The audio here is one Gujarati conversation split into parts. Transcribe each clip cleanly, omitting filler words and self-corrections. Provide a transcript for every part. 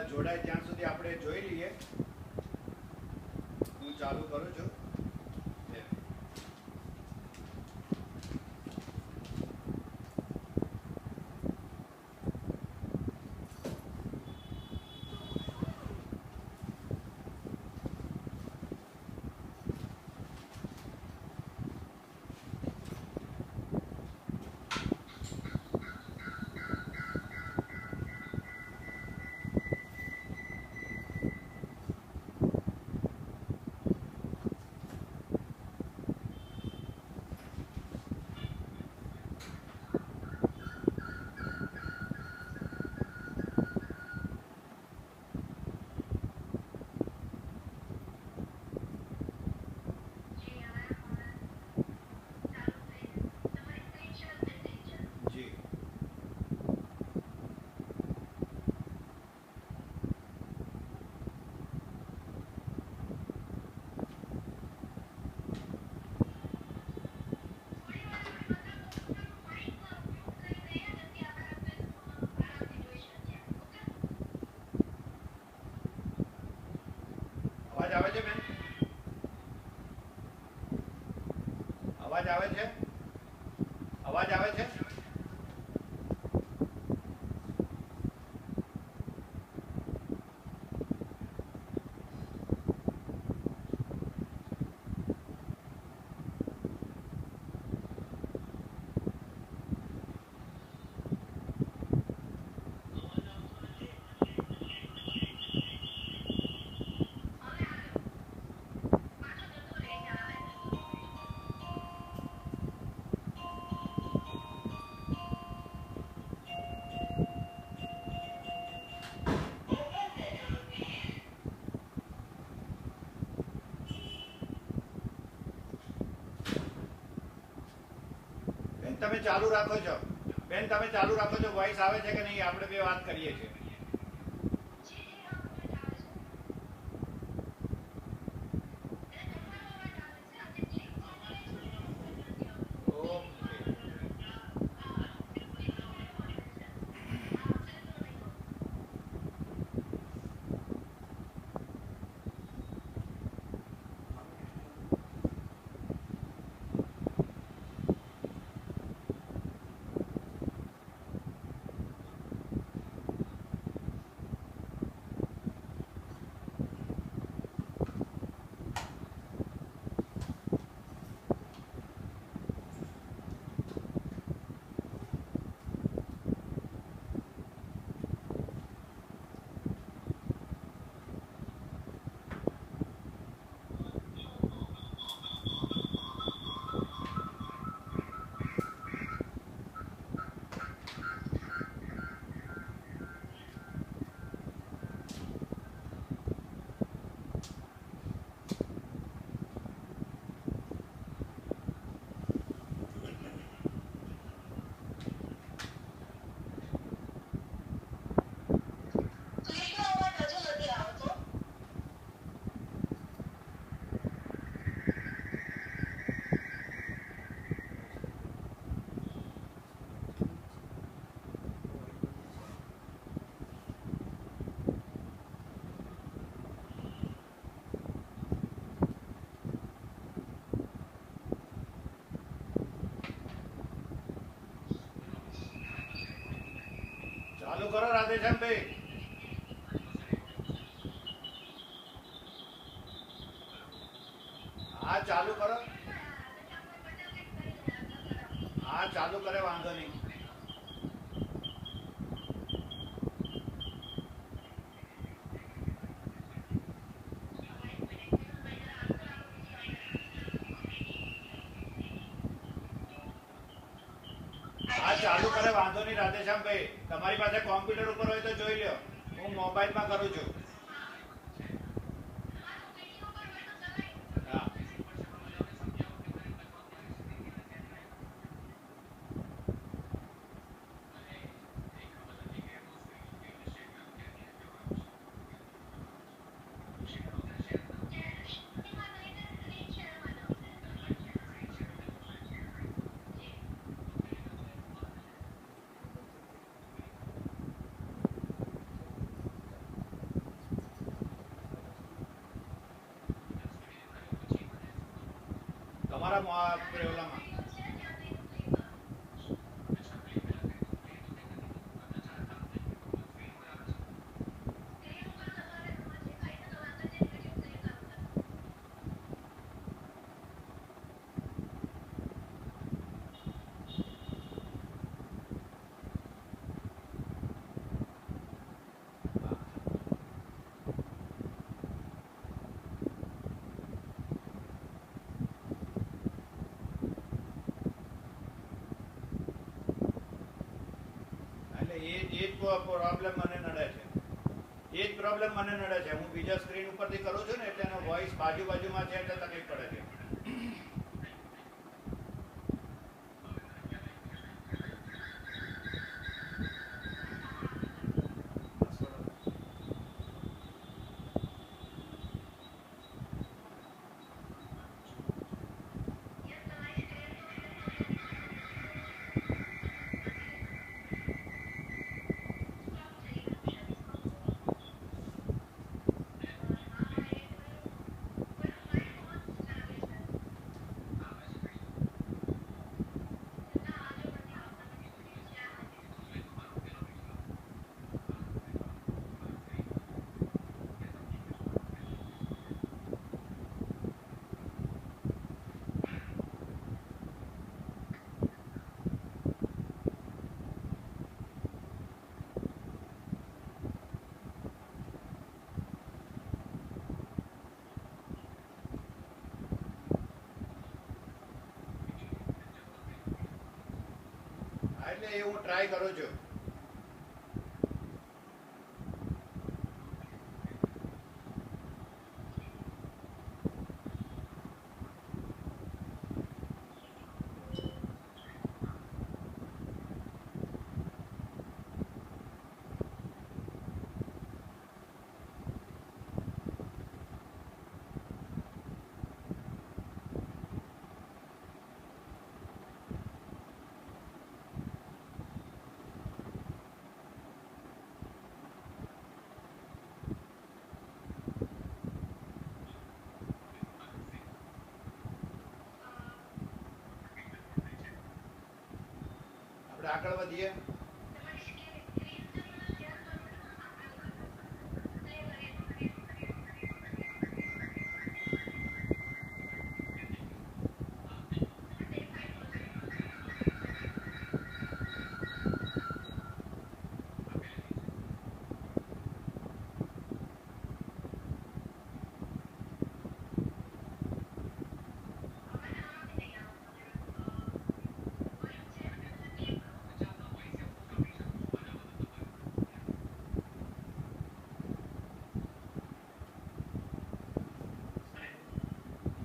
જોડાય ત્યાં સુધી આપણે જોઈ લઈએ. હું ચાલુ કરું છું. અવાજ આવે છે બેન? અવાજ આવે છે? અવાજ આવે છે? તમે ચાલુ રાખો છો બેન, તમે ચાલુ રાખો છો. વોઇસ આવે છે કે નહીં? આપણે બે વાત કરીએ છીએ. ચાલુ કરો રાધેશ્યામભાઈ. હા ચાલુ કરો. હા ચાલુ કરે, વાંધો નહીં. હા ચાલુ કરે, વાંધો નહીં રાધેશ્યામભાઈ. તમારી પાસે કોમ્પ્યુટર ઉપર હોય તો જોઈ લો. હું મોબાઈલમાં કરું છું. તમારા પેલામાં પ્રોબ્લેમ મને નડે છે. એ જ પ્રોબ્લેમ મને નડે છે. હું બીજા સ્ક્રીન ઉપરથી કરું છું ને એટલે એનો વોઇસ બાજુમાં છે એટલે તકલીફ પડે છે. એટલે એ હું ટ્રાય કરું છું. આગળ વધીએ.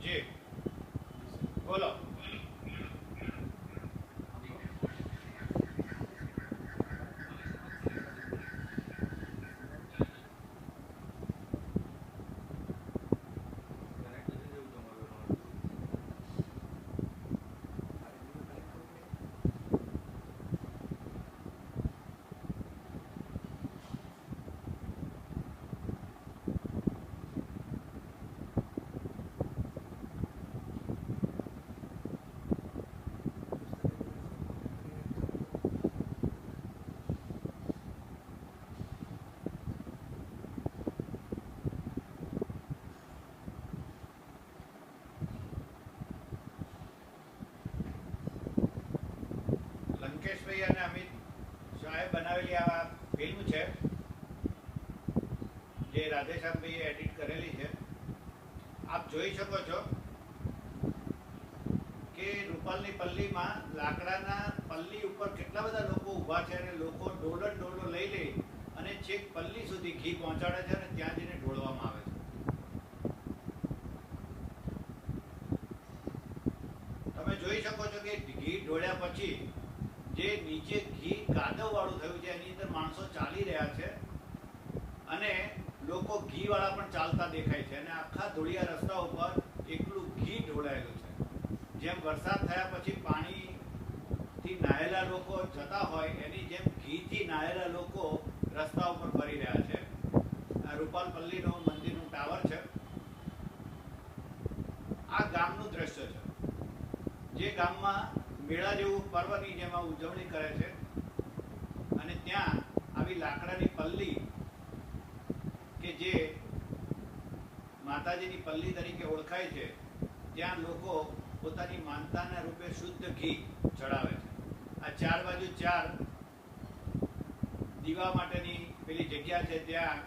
જી બોલો. લંકેશભાઈ અને અમિત શાહે બનાવેલી આ ફિલ્મ છે જે રાધેશ્યામભાઈએ એડિટ કરેલી છે. આપ જોઈ શકો છો કે રૂપાલની પલ્લીમાં લાકડાના પલ્લી ઉપર કેટલા બધા લોકો ઊભા છે અને લોકો ડોલો લઈ લે અને છેક પલ્લી સુધી ઘી પહોંચાડે છે અને ત્યાં જઈને ઢોળવામાં આવે છે. તમે જોઈ શકો છો કે ઘી ઢોળ્યા પછી જે નીચે ઘી કાદવ વાળું થયું છે એની અંદર માણસો ચાલી રહ્યા છે અને લોકો ઘી વાળા પણ ચાલતા દેખાય છે અને આખા ધોળિયા રસ્તા ઉપર એકલું ઘી ઢોળાયેલું છે. જેમ વરસાદ થયા પછી પાણીથી નાહેલા લોકો જતા હોય એની જેમ ઘીથી નાહેલા લોકો રસ્તા ઉપર ફરી રહ્યા છે. આ રૂપાલ પલ્લીનું મંદિરનું ટાવર છે. આ ગામનું દ્રશ્ય છે. જે ગામમાં મેળા જેવું પર્વની જેમ ઉજવણી કરે છે અને ત્યાં આવી લાકડાની પલ્લી કે જે માતાજીની પલ્લી તરીકે ઓળખાય છે, ત્યાં લોકો પોતાની માનતાના રૂપે શુદ્ધ ઘી ચડાવે છે. આ ચાર બાજુ ચાર દીવા માટેની પેલી જગ્યા છે, ત્યાં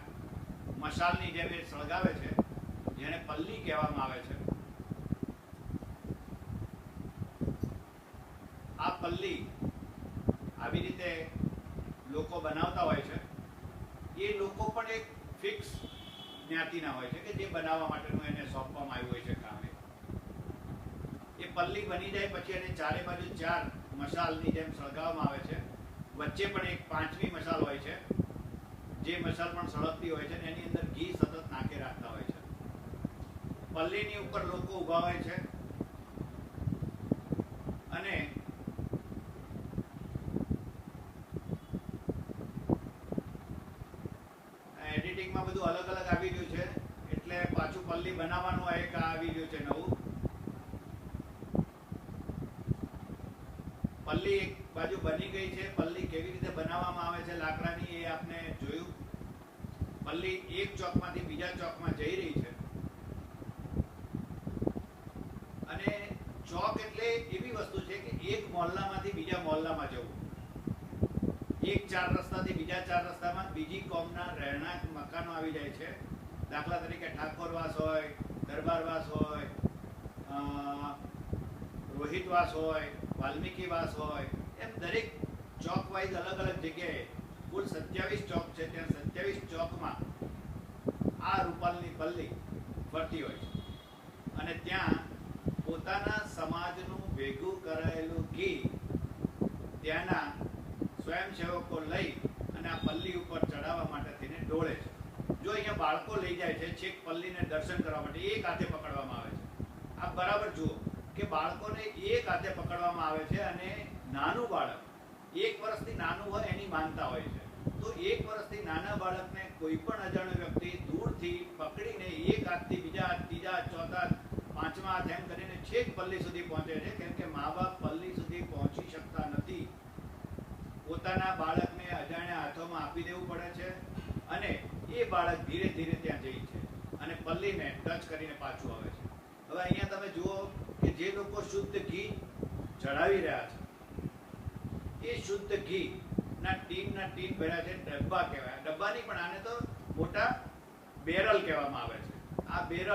મશાલની જેમ એ સળગાવે છે, જેને પલ્લી કહેવામાં આવે છે. આ પલ્લી આવી રીતે લોકો બનાવતા હોય છે. એ લોકો પણ એક ફિક્સ જ્ઞાતિના હોય છે કે જે બનાવવા માટેનું એને સોંપવામાં આવ્યું હોય છે કામ. એ પલ્લી બની જાય પછી એને ચારે બાજુ ચાર મશાલની જેમ સળગાવવામાં આવે છે. વચ્ચે પણ એક પાંચમી મશાલ હોય છે, જે મશાલ પણ સળગતી હોય છે, એની અંદર ઘી સતત નાખી રાખતા હોય છે. પલ્લીની ઉપર લોકો ઊભા હોય છે અને એડિટિંગમાં બધું અલગ અલગ આવી ગયું છે, એટલે પાછું પલ્લી બનાવવાનું એક આવી ગયું છે નવું. પલ્લી એક બાજુ બની ગઈ છે. પલ્લી કેવી રીતે બનાવવામાં આવે છે લાકડાની, એ આપણે જોયું. પલ્લી એક ચોકમાંથી બીજા ચોકમાં જઈ રહી છે અને ચોક એટલે એવી વસ્તુ છે કે એક મોહલ્લામાંથી બીજા મોહલ્લામાં જવું. એક ચાર રસ્તાથી બીજા ચાર રસ્તામાં બીજી કોમના રહેણાંક મકાનો આવી જાય છે. દાખલા તરીકે ઠાકોરવાસ હોય, દરબારવાસ હોય, રોહિતવાસ હોય, વાલ્મીકીવાસ હોય, એમ દરેક ચોક વાઇઝ અલગ અલગ જગ્યાએ કુલ 27 ચોક છે. ત્યાં 27 ચોકમાં આ રૂપાલની પલ્લી ફરતી હોય છે અને ત્યાં પોતાના સમાજનું ભેગું કરાયેલું ઘી ત્યાંના સ્વયંસેવકો લઈ અને આ પલ્લી ઉપર ચડાવવા માટે થઈને ડોળે છે. જો અહીંયા બાળકો લઈ જાય છે છેક પલ્લીને દર્શન કરવા માટે, એક હાથે પકડવામાં આવે છે. આપ બરાબર જુઓ કે બાળકોને એક હાથે પકડવામાં આવે છે અને નાનું બાળક 1 વર્ષથી નાનું હોય એની માનતા હોય છે. તો 1 વર્ષથી નાના બાળકને કોઈ પણ અજાણ્યો વ્યક્તિ દૂરથી પકડીને એક હાથથી બીજા હાથ, ત્રીજા હાથ, ચોથા હાથ, પાંચમા હાથ એમ કરીને છેક પલ્લી સુધી પહોંચે છે. કેમ કે મા બાપ પલ્લી સુધી પહોંચી શકતા નથી. પોતાના બાળકને અજાણ્યા હાથોમાં આપી દેવું પડે છે અને એ બાળક ધીરે ધીરે ત્યાં જઈ છે અને પલ્લીને ટચ કરીને પાછું આવે છે. હવે અહીંયા તમે જુઓ કે જે લોકો શુદ્ધ ઘી ચડાવી રહ્યા છે, એ શુદ્ધ ઘી ના ટીન ભર્યા છે. ડબ્બા કહેવાય, ડબ્બાની પણ આને તો મોટા બેરલ કહેવામાં આવે છે. આ બેરલ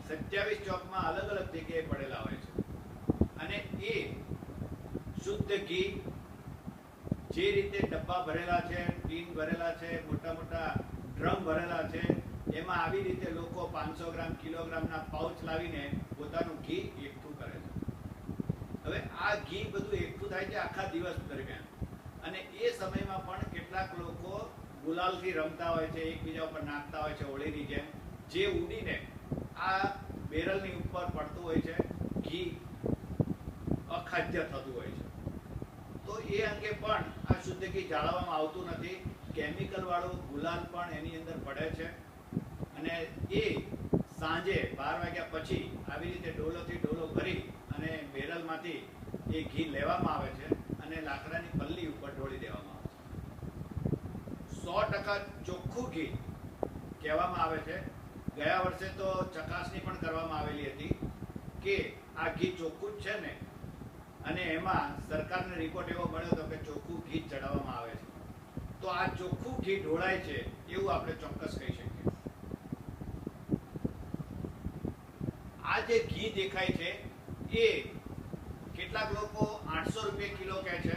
27 ચોકમાં અલગ અલગ જગ્યાએ પડેલા હોય છે અને એ શુદ્ધ ઘી જે રીતે ડબ્બા ભરેલા છે, ટીન ભરેલા છે, મોટા મોટા ડ્રમ ભરેલા છે, એમાં આવી રીતે લોકો 500 ગ્રામ, કિલોગ્રામના પાઉચ લાવીને પોતાનું ઘી એકઠું કરે છે. હવે આ ઘી બધું એકઠું થાય છે આખા દિવસ દરમિયાન અને એ સમયમાં પણ કેટલાક લોકો ગુલાલથી રમતા હોય છે, એકબીજા ઉપર નાખતા હોય છે હોળીની જેમ, જે ઉડીને આ બેરલની ઉપર પડતું હોય છે. ઘી અખાદ્ય થતું હોય છે. તો એ અંગે પણ આ શુદ્ધ ઘી જાળવવામાં આવતું નથી. કેમિકલ વાળું ગુલાલ પણ એની અંદર પડે છે અને એ સાંજે 12 વાગ્યા પછી આવી રીતે ડોલોથી ડોલો ભરી અને બેરલમાંથી એ ઘી લેવામાં આવે છે અને લાકડાની પલ્લી ઉપર ઢોળી દેવામાં આવે છે. 100% ચોખ્ખું ઘી કહેવામાં આવે છે. ગયા વર્ષે તો ચકાસણી પણ કરવામાં આવેલી હતી કે આ ઘી ચોખ્ખું જ છે ને, અને એમાં સરકારને રિપોર્ટ એવો મળ્યો હતો કે ચોખ્ખું ઘી ચડાવવામાં આવે છે. તો આ ચોખ્ખું ઘી ઢોળાય છે એવું આપણે ચોક્કસ કહી શકીએ. આ જે ઘી દેખાય છે એ કેટલાક લોકો 800 રૂપિયા કિલો કહે છે.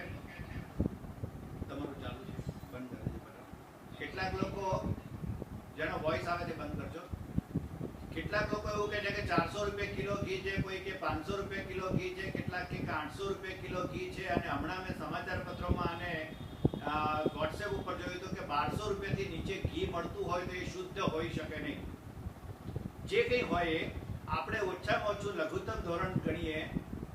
તમારું ચાલુ છે, બંધ કરી દેજો. કેટલાક લોકો, જેનો વોઇસ આવે છે બંધ કરજો. કેટલાક લોકો એવું કહે છે કે 400 રૂપિયા કિલો ઘી છે, કોઈ કે 500 રૂપિયા કિલો ઘી છે, કેટલાક કે 800 રૂપિયા કિલો ઘી છે. અને હમણાં મેં સમાચાર પત્રોમાં અને વોટ્સએપ ઉપર જોયું હતું કે 1200 રૂપિયાથી નીચે ઘી મળતું હોય તો એ શુદ્ધ હોઈ શકે નહીં. જે કંઈ હોય એ આપણે ઓછામાં ઓછું લઘુત્તમ ધોરણ ગણીએ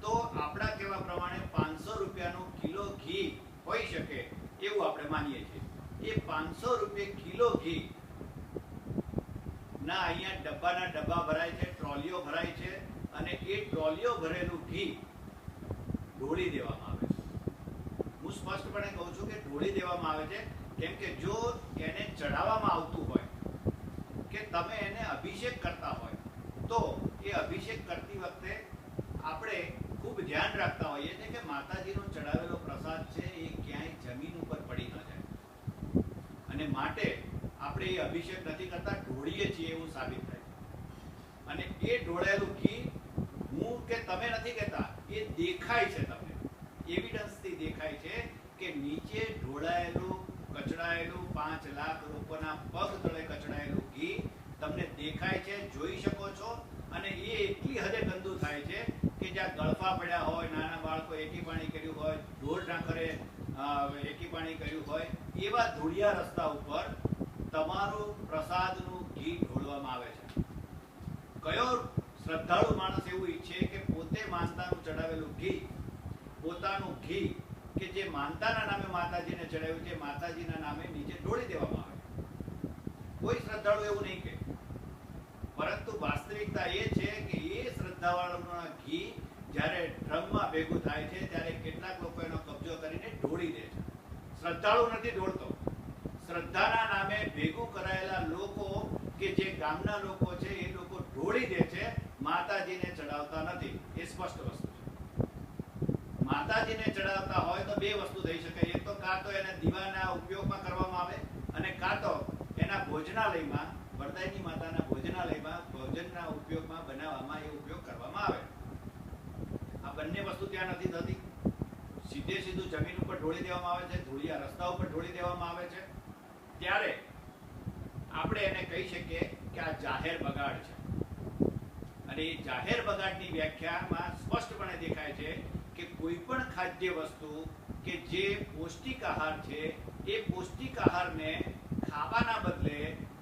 તો આપણા કહેવા પ્રમાણે 500 રૂપિયાનું કિલો ઘી હોઈ શકે એવું આપણે માનીએ છીએ. એ 500 રૂપિયા કિલો ઘી ના અહીંયા ડબ્બાના ડબ્બા ભરાય છે, ટ્રોલીઓ ભરાય છે અને એ ટ્રોલીઓ ભરેલું ઘી ઢોળી દેવામાં આવે છે. હું સ્પષ્ટપણે કહું છું કે ઢોળી દેવામાં આવે છે, કેમ કે જો એને ચડાવવામાં આવતું હોય કે તમે એને અભિષેક કરતા હોય તો એ અભિષેક કરતી વખતે આપણે ખૂબ ધ્યાન રાખતા હોઈએ છીએ કે માતાજીનો ચડાવેલો પ્રસાદ છે એ ક્યાંય જમીન ઉપર પડી ન જાય, અને માટે આપણે એ અભિષેક નથી કરતા, ઢોળીએ છીએ એવું સાબિત થાય. અને એ ઢોળાયેલું ઘી હું કે તમે નથી કહેતા, એ દેખાય છે, તમને એવિડન્સથી દેખાય છે કે નીચે ઢોળાયેલું કચડાયેલું 5 લાખ લોકોના પગ તળે કચડાયેલું ઘી તમને દેખાય છે, જોઈ શકો છો. અને એ એટલી હદે ગંદુ થાય છે કે જ્યાં ગળફા પડ્યા હોય, નાના બાળકો એકી પાણી કર્યું હોય, ઢોર ઢાંકરે એકી પાણી કર્યું હોય, એવા ધૂળિયા રસ્તા ઉપર તમારું પ્રસાદનું ઘી ઢોળવામાં આવે છે. કયો શ્રદ્ધાળુ માણસ એવું ઈચ્છે કે પોતે માનતાનું ચડાવેલું ઘી, પોતાનું ઘી કે જે માનતાના નામે માતાજીને ચડાવ્યું છે, માતાજીના નામે નીચે ઢોળી દેવામાં આવે? કોઈ શ્રદ્ધાળુ એવું નહીં કહે. પરંતુ વાસ્તવિકતા એ છે કે એ શ્રદ્ધાવાળાનું ઘી જ્યારે ડ્રમમાં ભેગું થાય છે ત્યારે કેટલાક લોકો એનો કબજો કરીને ઢોળી દે છે. શ્રદ્ધાળુ નથી ઢોળતો. શ્રદ્ધાના નામે ભેગું કરાયેલા લોકો કે જે ગામના લોકો છે એ લોકો ઢોળી દે છે, માતાજીને ચડાવતા નથી. એ સ્પષ્ટ વસ્તુ છે. માતાજીને ચડાવતા હોય તો બે વસ્તુ થઈ શકે. એક તો કાં તો એને દીવાના ઉપયોગમાં કરવામાં આવે, અને કાં તો એના ભોજનાલયમાં, વરદાયની માતાના ભોજનાલયમાં ભોજનના ઉપયોગમાં બનાવવામાં એ ઉપયોગ કરવામાં આવે. આ બંને વસ્તુ ત્યાં નથી થતી. સીધે સીધું જમીન ઉપર ઢોળી દેવામાં આવે છે, ધૂળિયા રસ્તા ઉપર ઢોળી દેવામાં આવે છે. ત્યારે આપણે એને કહી શકીએ કે આ જાહેર બગાડ છે. અને એ જાહેર બગાડની વ્યાખ્યામાં સ્પષ્ટપણે દેખાય છે કે કોઈ પણ ખાદ્ય વસ્તુ કે જે પૌષ્ટિક આહાર છે, એ પૌષ્ટિક આહારને ખાવાના બદલે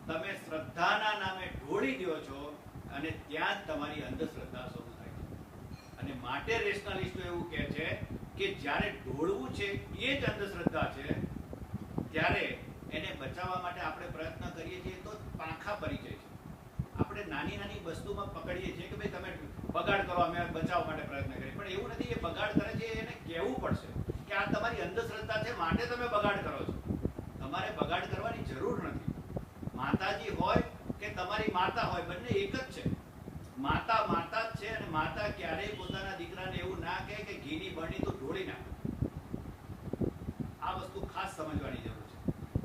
તમે શ્રદ્ધાના નામે ઢોળી દો છો, અને ત્યાં જ તમારી અંધશ્રદ્ધા શરૂ થાય છે. અને માટે રેશનલિસ્ટો એવું કહે છે કે જ્યારે ઢોળવું છે એ જ અંધશ્રદ્ધા છે, ત્યારે એને બચાવવા માટે આપણે પ્રયત્ન કરીએ છીએ તો પાંખા પરિચય છે. આપણે નાની નાની વસ્તુમાં પકડીએ છીએ કે ભાઈ તમે બગાડ કરો, અમે બચાવવા માટે પ્રયત્ન કરીએ, પણ એવું નથી. એ બગાડ કરે છે, એને કહેવું પડશે કે આ તમારી અંધશ્રદ્ધા છે, માટે તમે બગાડ કરો છો. તમારે બગાડ કરવાની જરૂર નથી. માતાજી હોય કે તમારી માતા હોય, બંને એક જ છે. માતા માતા જ છે, અને માતા ક્યારેય પોતાના દીકરાને એવું ના કહે કે ઘીની બરણી તો ઢોળી નાખ. આ વસ્તુ ખાસ સમજવાની જરૂર છે.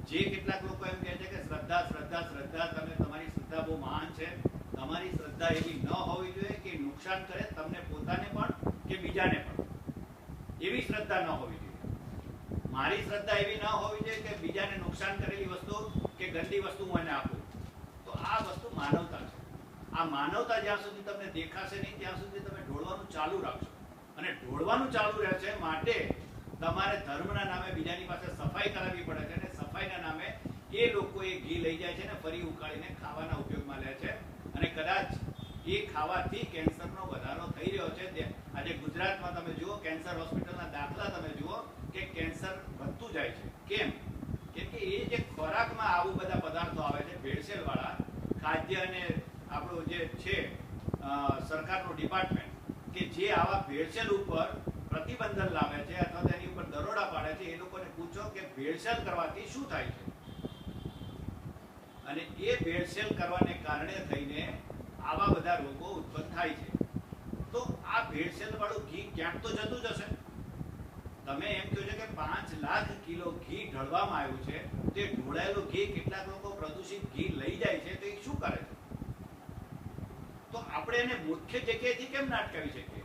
જે કેટલાક લોકો એમ કહે છે કે શ્રદ્ધા શ્રદ્ધા શ્રદ્ધા, તમે તમારી શ્રદ્ધા બહુ મહાન છે. તમારી શ્રદ્ધા એવી ન હોવી જોઈએ કે નુકસાન કરે તમને પોતાને પણ કે બીજાને પણ. એવી શ્રદ્ધા ન હોવી જોઈએ. મારી શ્રદ્ધા એવી ન હોવી જોઈએ કે બીજાને નુકસાન કરેલી વસ્તુ કે ગંદી વસ્તુ હું એને આપું. તો આ વસ્તુ માનવતા છે. આ માનવતા જ્યાં સુધી તમને દેખાશે નહીં ત્યાં સુધી તમે ઢોળવાનું ચાલુ રાખશો. અને ઢોળવાનું ચાલુ રહેશે માટે તમારે ધર્મના નામે બીજાની પાસે સફાઈ કરાવવી પડે છે, અને સફાઈના નામે એ લોકો એ ઘી લઈ જાય છે ને ફરી ઉકાળીને ખાવાના ઉપયોગમાં લે છે. અને કદાચ એ ખાવાથી કેન્સરનો વધારો થઈ રહ્યો છે. આજે ગુજરાતમાં તમે જુઓ, કેન્સર હોસ્પિટલના દાખલા તમે જુઓ કે કેન્સર વધતું જાય છે. કેમ? કેમ કે એ જે ખોરાકમાં આવું બધા પદાર્થો આવે છે ભેળસેળવાળા, ખાદ્ય અને આપણું જે છે સરકારનું ડિપાર્ટમેન્ટ કે જે આવા ભેળસેળ ઉપર પ્રતિબંધન લાવે છે અથવા તેની ઉપર દરોડા પાડે છે, એ લોકોને પૂછો કે ભેળસેળ કરવાથી શું થાય છે. અને એ ભેળસેળ કરવાને કારણે થઈને આવા બધા રોગો ઉત્પન્ન થાય છે. તો આ ભેળસેળ વાળું ઘી ક્યાંક તો જતું જ હશે. તમે એમ કહો છો કે 5 લાખ કિલો ઘી ઢળવામાં આવ્યું છે, તે ઢોળાયેલું ઘી કેટલાક લોકો પ્રદૂષિત ઘી લઈ જાય છે, તો એ શું કરે છે? તો આપણે એને મુખ્ય જગ્યાએથી કેમ ના અટકાવી શકીએ?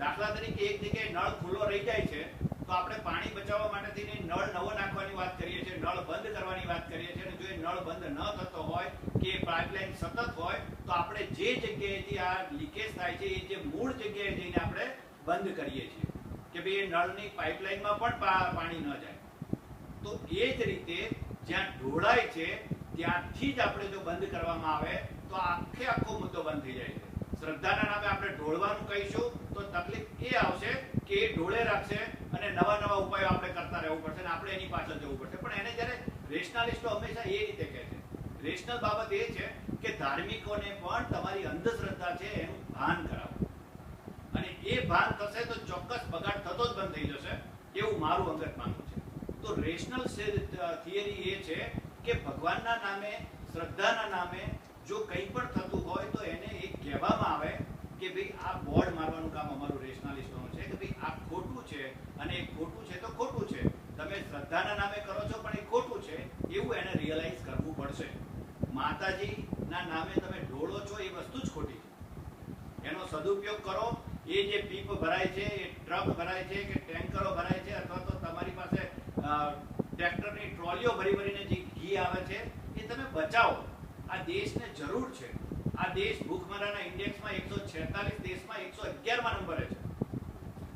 દાખલા તરીકે એક જગ્યાએ નળ ખુલ્લો રહી જાય છે તો આપણે પાણી બચાવવા માટે નળ નવો નાખવાની વાત કરીએ છીએ, નળ બંધ કરવાની વાત કરીએ છીએ. અને જો એ નળ બંધ ન થતો હોય કે પાઇપલાઇન સતત હોય તો આપણે જે જગ્યાએથી આ લીકેજ થાય છે એ જે મૂળ જગ્યાએ જઈને આપણે બંધ કરીએ છીએ કે ભાઈ એ નળની પાઇપલાઇનમાં પણ પાણી ન જાય. તો એ જ રીતે જ્યાં ઢોળાય છે ત્યાંથી જ આપણે જો બંધ કરવામાં આવે તો આખો મુદ્દો બંધ થઈ જાય છે. શ્રદ્ધાના નામે આપણે ઢોળવાનું કહીશું તો તકલીફ એ આવશે કે એ ઢોળે રાખશે અને નવા નવા ઉપાયો આપણે કરતા રહેવું પડશે અને આપણે એની પાછળ જવું પડશે. પણ એને જ્યારે રેશનાલિસ્ટો હંમેશા એ રીતે કહે છે, રેશનલ બાબત એ છે કે ધાર્મિકોને પણ તમારી અંધશ્રદ્ધા છે એનું ભાન કરાવો, અને એ ભાન થશે તો ચોક્કસ ચોક્કસ બગાડ થતો જ બંધ થઈ જશે, એવું મારું અંગત માનવું છે. તો રેશનલ થિયરી એ છે કે ભગવાનના નામે, શ્રદ્ધાના નામે જો કંઈ પણ થતું હોય તો એને એક કહેવામાં આવે કે ભાઈ આ બોર્ડ મારવાનું કામ અમારું રેશનાલિસ્ટોનું છે કે ભાઈ આ ખોટું છે અને એ ખોટું છે તો ખોટું છે, તમે શ્રદ્ધાના નામે કરો છો પણ એ ખોટું છે, એવું એને રિયલાઇઝ કરવું પડશે. માતાજીના નામે તમે ઢોળો છો એ વસ્તુ જ ખોટી છે. એનો સદુપયોગ કરો. એ જે પીપ ભરાય છે, એ ટ્રક ભરાય છે કે ટેન્કરો ભરાય છે, અથવા તો તમારી પાસે ટ્રેક્ટરની ટ્રોલીઓ ભરી ભરીને જે ઘી આવે છે એ તમે બચાવો. આ દેશને જરૂર છે. આ દેશ ભૂખમરાના ઇન્ડેક્સમાં 146 દેશમાં 111મા નંબરે છે,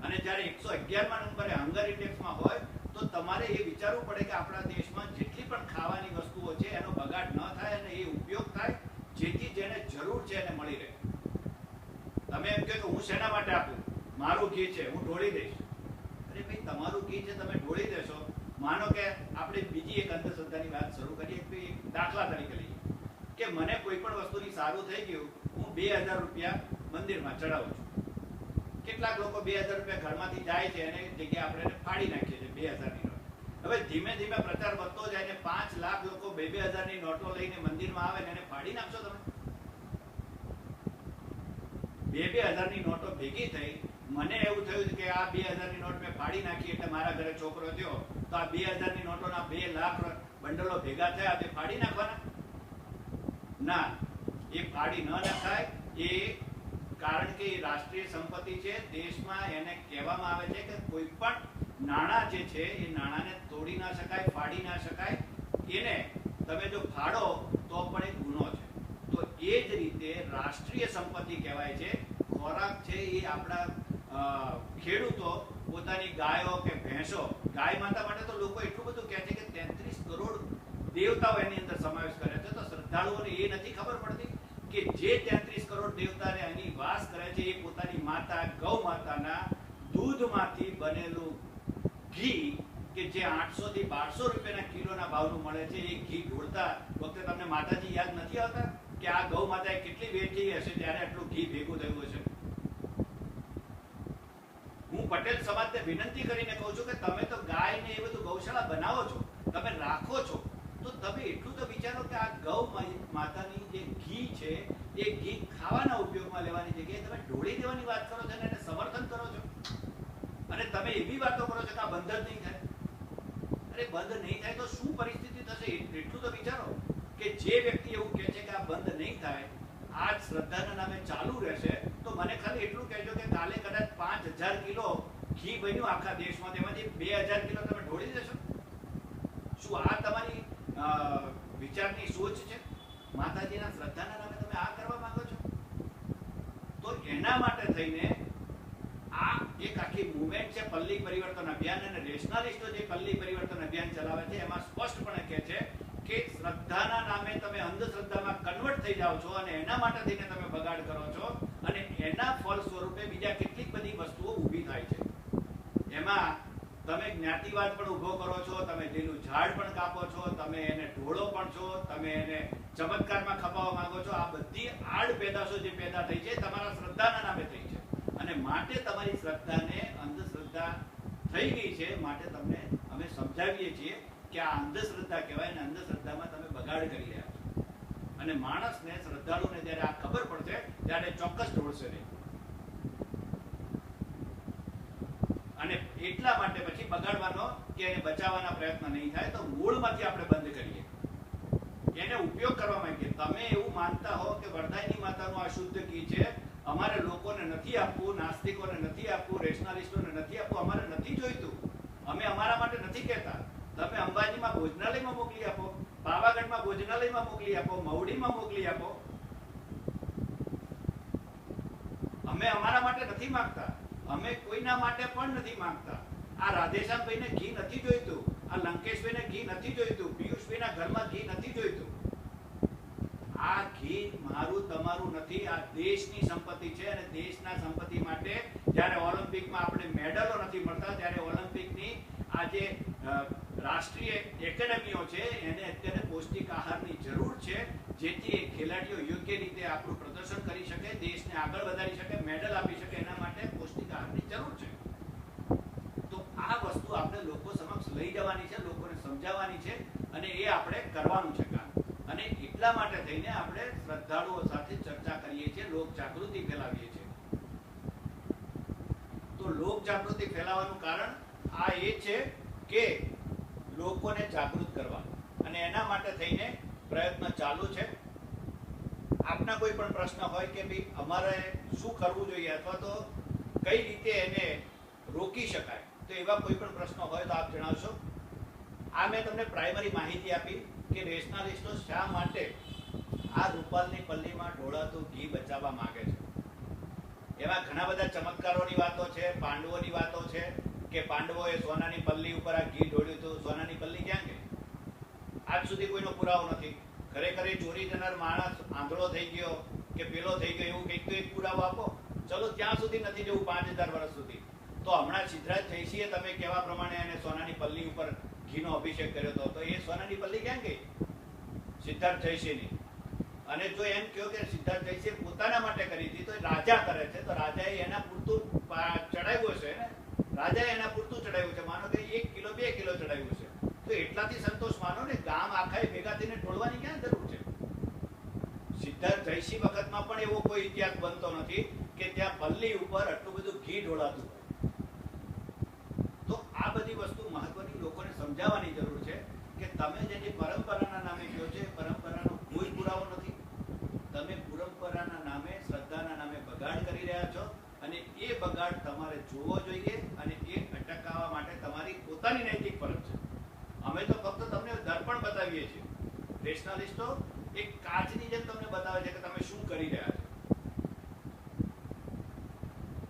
અને જ્યારે 111મા નંબરે હંગર ઇન્ડેક્સમાં હોય તો તમારે એ વિચારવું પડે કે આપણા દેશમાં જેટલી પણ ખાવાની વસ્તુઓ છે એનો બગાડ ન થાય અને એ ઉપયોગ થાય, જેથી જેને જરૂર છે એને મળી રહે. તમે એમ કહો કે હું શેના માટે આપું, મારું ઘી છે હું ઢોળી દઈશ. અરે ભાઈ, તમારું ઘી છે તમે ઢોળી દેશો. માનો કે આપણે બીજી એક અંધશ્રદ્ધાની વાત શરૂ કરીએ. દાખલા તરીકે લઈએ કે મને કોઈ પણ વસ્તુની સારું થઈ ગયું, હું 2000 રૂપિયા મંદિરમાં ચડાવું છું. કેટલાક લોકો 2000 રૂપિયા ઘરમાંથી જાય છે અને જગ્યાએ આપણે ફાડી નાખીએ છીએ 2000ની નોટ. હવે ધીમે ધીમે પ્રચાર વધતો જાય ને 5 લાખ લોકો 2000ની નોટો લઈને મંદિરમાં આવે ને એને ફાડી નાખશો તમે? 2000ની નોટો ભેગી થઈ, મને એવું થયું કે આ 2000ની નોટ મેં ફાડી નાખી એટલે મારા ઘરે છોકરો થયો, તો આ 2000ની નોટોના 2 લાખ બંડલો ભેગા થયા, તે ફાડી નાખવાના? ના, એ ફાડી ન નખાય. એ કારણ કે એ રાષ્ટ્રીય સંપત્તિ છે દેશમાં. એને કહેવામાં આવે છે કે કોઈ પણ નાણાં જે છે એ નાણાંને તોડી ના શકાય, ફાડી ના શકાય. એને તમે જો ફાડો તો પણ એ ગુનો છે. તો એ જ રીતે રાષ્ટ્રીય સંપત્તિ કહેવાય છે. ખોરાક છે એ આપણા ખેડૂતો પોતાની ગાયો કે ભેંસો, ગાય માતા માટે તો લોકો એટલું બધું કહે છે કે 33 કરોડ દેવતાઓ એની અંદર સમાવેશ કરે છે. તો શ્રદ્ધાળુઓને એ નથી ખબર પડતી કે જે 33 કરોડ દેવતાને એની વાસ કરે છે એ પોતાની માતા ગૌ માતાના દૂધમાંથી બનેલું ઘી કે જે 800 થી 1200 રૂપિયાના કિલોના ભાવનું મળે છે, એ ઘી ઢોળતા વખતે તમને માતાજી યાદ નથી આવતા કે આ ગૌ માતાએ કેટલી વેઠી હશે ત્યારે આટલું ઘી ભેગું થયું હશે? હું પટેલ સમાજને વિનંતી કરીને કહું છું કે તમે તો ગાય ને એ બધું ગૌશાળા બનાવો છો, તમે રાખો છો, તો તમે એટલું તો વિચારો કે આ ગૌ માતાની જે ઘી છે એ ઘી ખાવાના ઉપયોગમાં લેવાની જગ્યાએ તમે ઢોળી દેવાની વાત કરો છો અને એને સમર્થન કરો છો. અને તમે એવી વાતો કરો છો કે આ બંધ જ નહીં થાય. અરે બંધ નહીં થાય તો શું પરિસ્થિતિ થશે એટલું તો વિચારો. કે જે વ્યક્તિ એવું કહે છે કે આ બંધ નહીં થાય, આ જ શ્રદ્ધાના નામે ચાલુ રહેશે, તો મને ખાલી એટલું કહેજો કે કાલે કદાચ 5000 કિલો ઘી બન્યું આખા દેશમાં, તેમાંથી 2000 કિલો તમે ઢોળી દેશો? શું આ તમારી વિચારની સોચ છે? માતાજીના શ્રદ્ધાના નામે તમે આ કરવા માંગો છો? તો એના માટે થઈને આ એક આખી મુવમેન્ટ છે પલ્લી પરિવર્તન અભિયાન. અને રેશનાલિસ્ટો જે પલ્લી પરિવર્તન અભિયાન ચલાવે છે એમાં સ્પષ્ટપણે કહે છે કે શ્રદ્ધાના નામે તમે અંધશ્રદ્ધામાં કન્વર્ટ થઈ જાઓ છો અને એના માટે થઈને તમે બગાડ કરો છો, અને એના ફળ સ્વરૂપે બીજા કેટલીક બધી વસ્તુઓ ઊભી થાય છે. એમાં તમે જ્ઞાતિવાદ પણ ઊભો કરો છો, તમે લીલું ઝાડ પણ કાપો છો, તમે એને ઢોળો પણ છો, તમે એને ચમત્કારમાં ખપાવવા માંગો છો. આ બધી આડ પેદાશો જે પેદા થઈ છે તમારા શ્રદ્ધાના નામે થઈ છે, અને માટે તમારી શ્રદ્ધાને અંધશ્રદ્ધા થઈ ગઈ છે. માટે તમને અમે સમજાવીએ છીએ કે આ અંધશ્રદ્ધા કહેવાય, અને અંધશ્રદ્ધામાં તમે બગાડ કરી રહ્યા છો. અને માણસને, શ્રદ્ધાળુને જ્યારે આ ખબર પડશે ત્યારે ચોક્કસ ઢોળશે નહીં. અને એટલા માટે પછી બગાડવાનો કે એને બચાવવાના પ્રયત્ન નહીં થાય. તો મૂળમાંથી આપણે બંધ કરીએ, એને ઉપયોગ કરવા માંગીએ. તમે એવું માનતા હો કે વરદાયની માતાનું આ શુદ્ધ ઘી છે, અમારે લોકોને નથી આપવું, નાસ્તિકોને નથી આપવું, રેશનાલિસ્ટોને નથી આપવું, અમારે નથી જોઈતું, અમે અમારા માટે નથી કહેતા. તમે અંબાજીમાં ભોજનાલયમાં મોકલી આપો, પાવાગઢમાં ભોજનાલયમાં મોકલી આપો, મવડીમાં મોકલી આપો. અમે અમારા માટે નથી માંગતા, અમે કોઈના માટે પણ નથી માંગતા. આ રાધેશ્યામભાઈને ઘી નથી જોઈતું, આ લંકેશભાઈને ઘી નથી જોઈતું, પિયુષભાઈના ઘરમાં ઘી નથી જોઈતું. આ ઘી મારું તમારું નથી, આ દેશની સંપત્તિ છે. અને દેશના સંપત્તિ માટે જ્યારે ઓલિમ્પિકમાં આપણે મેડલો નથી મળતા, ત્યારે ઓલિમ્પિકની આ જે રાષ્ટ્રીય એકેડમીઓ છે એને અત્યારે પૌષ્ટિક આહારની જરૂર છે, જેથી એ ખેલાડીઓ યોગ્ય રીતે આપણું પ્રદર્શન કરી શકે, દેશને આગળ વધારી શકે, મેડલ આપી શકે. એના માટે પૌષ્ટિક આહારની જરૂર છે. આ વસ્તુ આપણે લોકો સમક્ષ લઈ જવાની છે, લોકોને સમજાવવાની છે અને એ આપણે કરવાનું છે કામ. અને એટલા માટે થઈને આપણે શ્રદ્ધાળુઓ સાથે ચર્ચા કરીએ છીએ, લોક જાગૃતિ ફેલાવીએ છીએ. તો લોક જાગૃતિ ફેલાવવાનું કારણ આ એ છે કે લોકોને જાગૃત કરવા, અને એના માટે થઈને પ્રયત્ન ચાલુ છે. આપના કોઈ પણ પ્રશ્ન હોય કે ભાઈ અમારે શું કરવું જોઈએ અથવા તો કઈ રીતે એને રોકી શકાય, તો એવા કોઈ પણ પ્રશ્નો હોય તો આપ જણાવશો. આ મેં તમને પ્રાઇમરી માહિતી આપી કે રેશનાલિસ્ટો શા માટે આ રૂપાલની પલ્લીમાં ઢોળાતું ઘી બચાવવા માંગે છે. એમાં ઘણા બધા ચમત્કારોની વાતો છે, પાંડવોની વાતો છે કે પાંડવોએ સોનાની પલ્લી ઉપર આ ઘી ઢોળ્યું હતું. સોનાની પલ્લી ક્યાં ગઈ? આજ સુધી કોઈનો પુરાવો નથી. ખરેખર એ ચોરી જનાર માણસ આંધળો થઈ ગયો કે પેલો થઈ ગયો એવું કંઈક તો એક પુરાવો આપો. ચલો ત્યાં સુધી નથી જવું 5000 વર્ષ સુધી. તો હમણાં સિદ્ધરાજ જયસિંહે તમે કહેવા પ્રમાણે એને સોનાની પલ્લી ઉપર ઘીનો અભિષેક કર્યો હતો, તો એ સોનાની પલ્લી ક્યાં ગઈ? સિદ્ધાર્થ જયસિંહની. અને જો એમ કહો કે સિદ્ધાર્થ જયસિંહ પોતાના માટે કરી હતી, તો રાજા કરે છે, તો રાજાએ એના પૂરતું ચડાવ્યું છે ને, રાજાએ એના પૂરતું ચડાવ્યું છે. માનો કે 1 કિલો 2 કિલો ચડાવ્યું છે, તો એટલાથી સંતોષ માનો ને. ગામ આખાએ ભેગા થઈને ઢોળવાની ક્યાં જરૂર છે? સિદ્ધાર્થ જયસિંહ વખતમાં પણ એવો કોઈ ઇતિહાસ બનતો નથી કે ત્યાં પલ્લી ઉપર આટલું બધું ઘી ઢોળાતું હોય. તો આ બધી વસ્તુ મહત્વની લોકોને સમજાવવાની જરૂર છે કે તમે જેની પરંપરાના નામે કહો છો, એ પરંપરાનો કોઈ પુરાવો નથી. તમે પરંપરાના નામે, શ્રદ્ધાના નામે બગાડ કરી રહ્યા છો, અને એ બગાડ તમારે જોવો જોઈએ અને એ અટકાવવા માટે તમારી પોતાની નૈતિક ફરજ છે. અમે તો ફક્ત તમને દર્પણ બતાવીએ છીએ. રેશનાલિસ્ટો એક કાચની જેમ તમને બતાવે છે કે તમે શું કરી રહ્યા છો.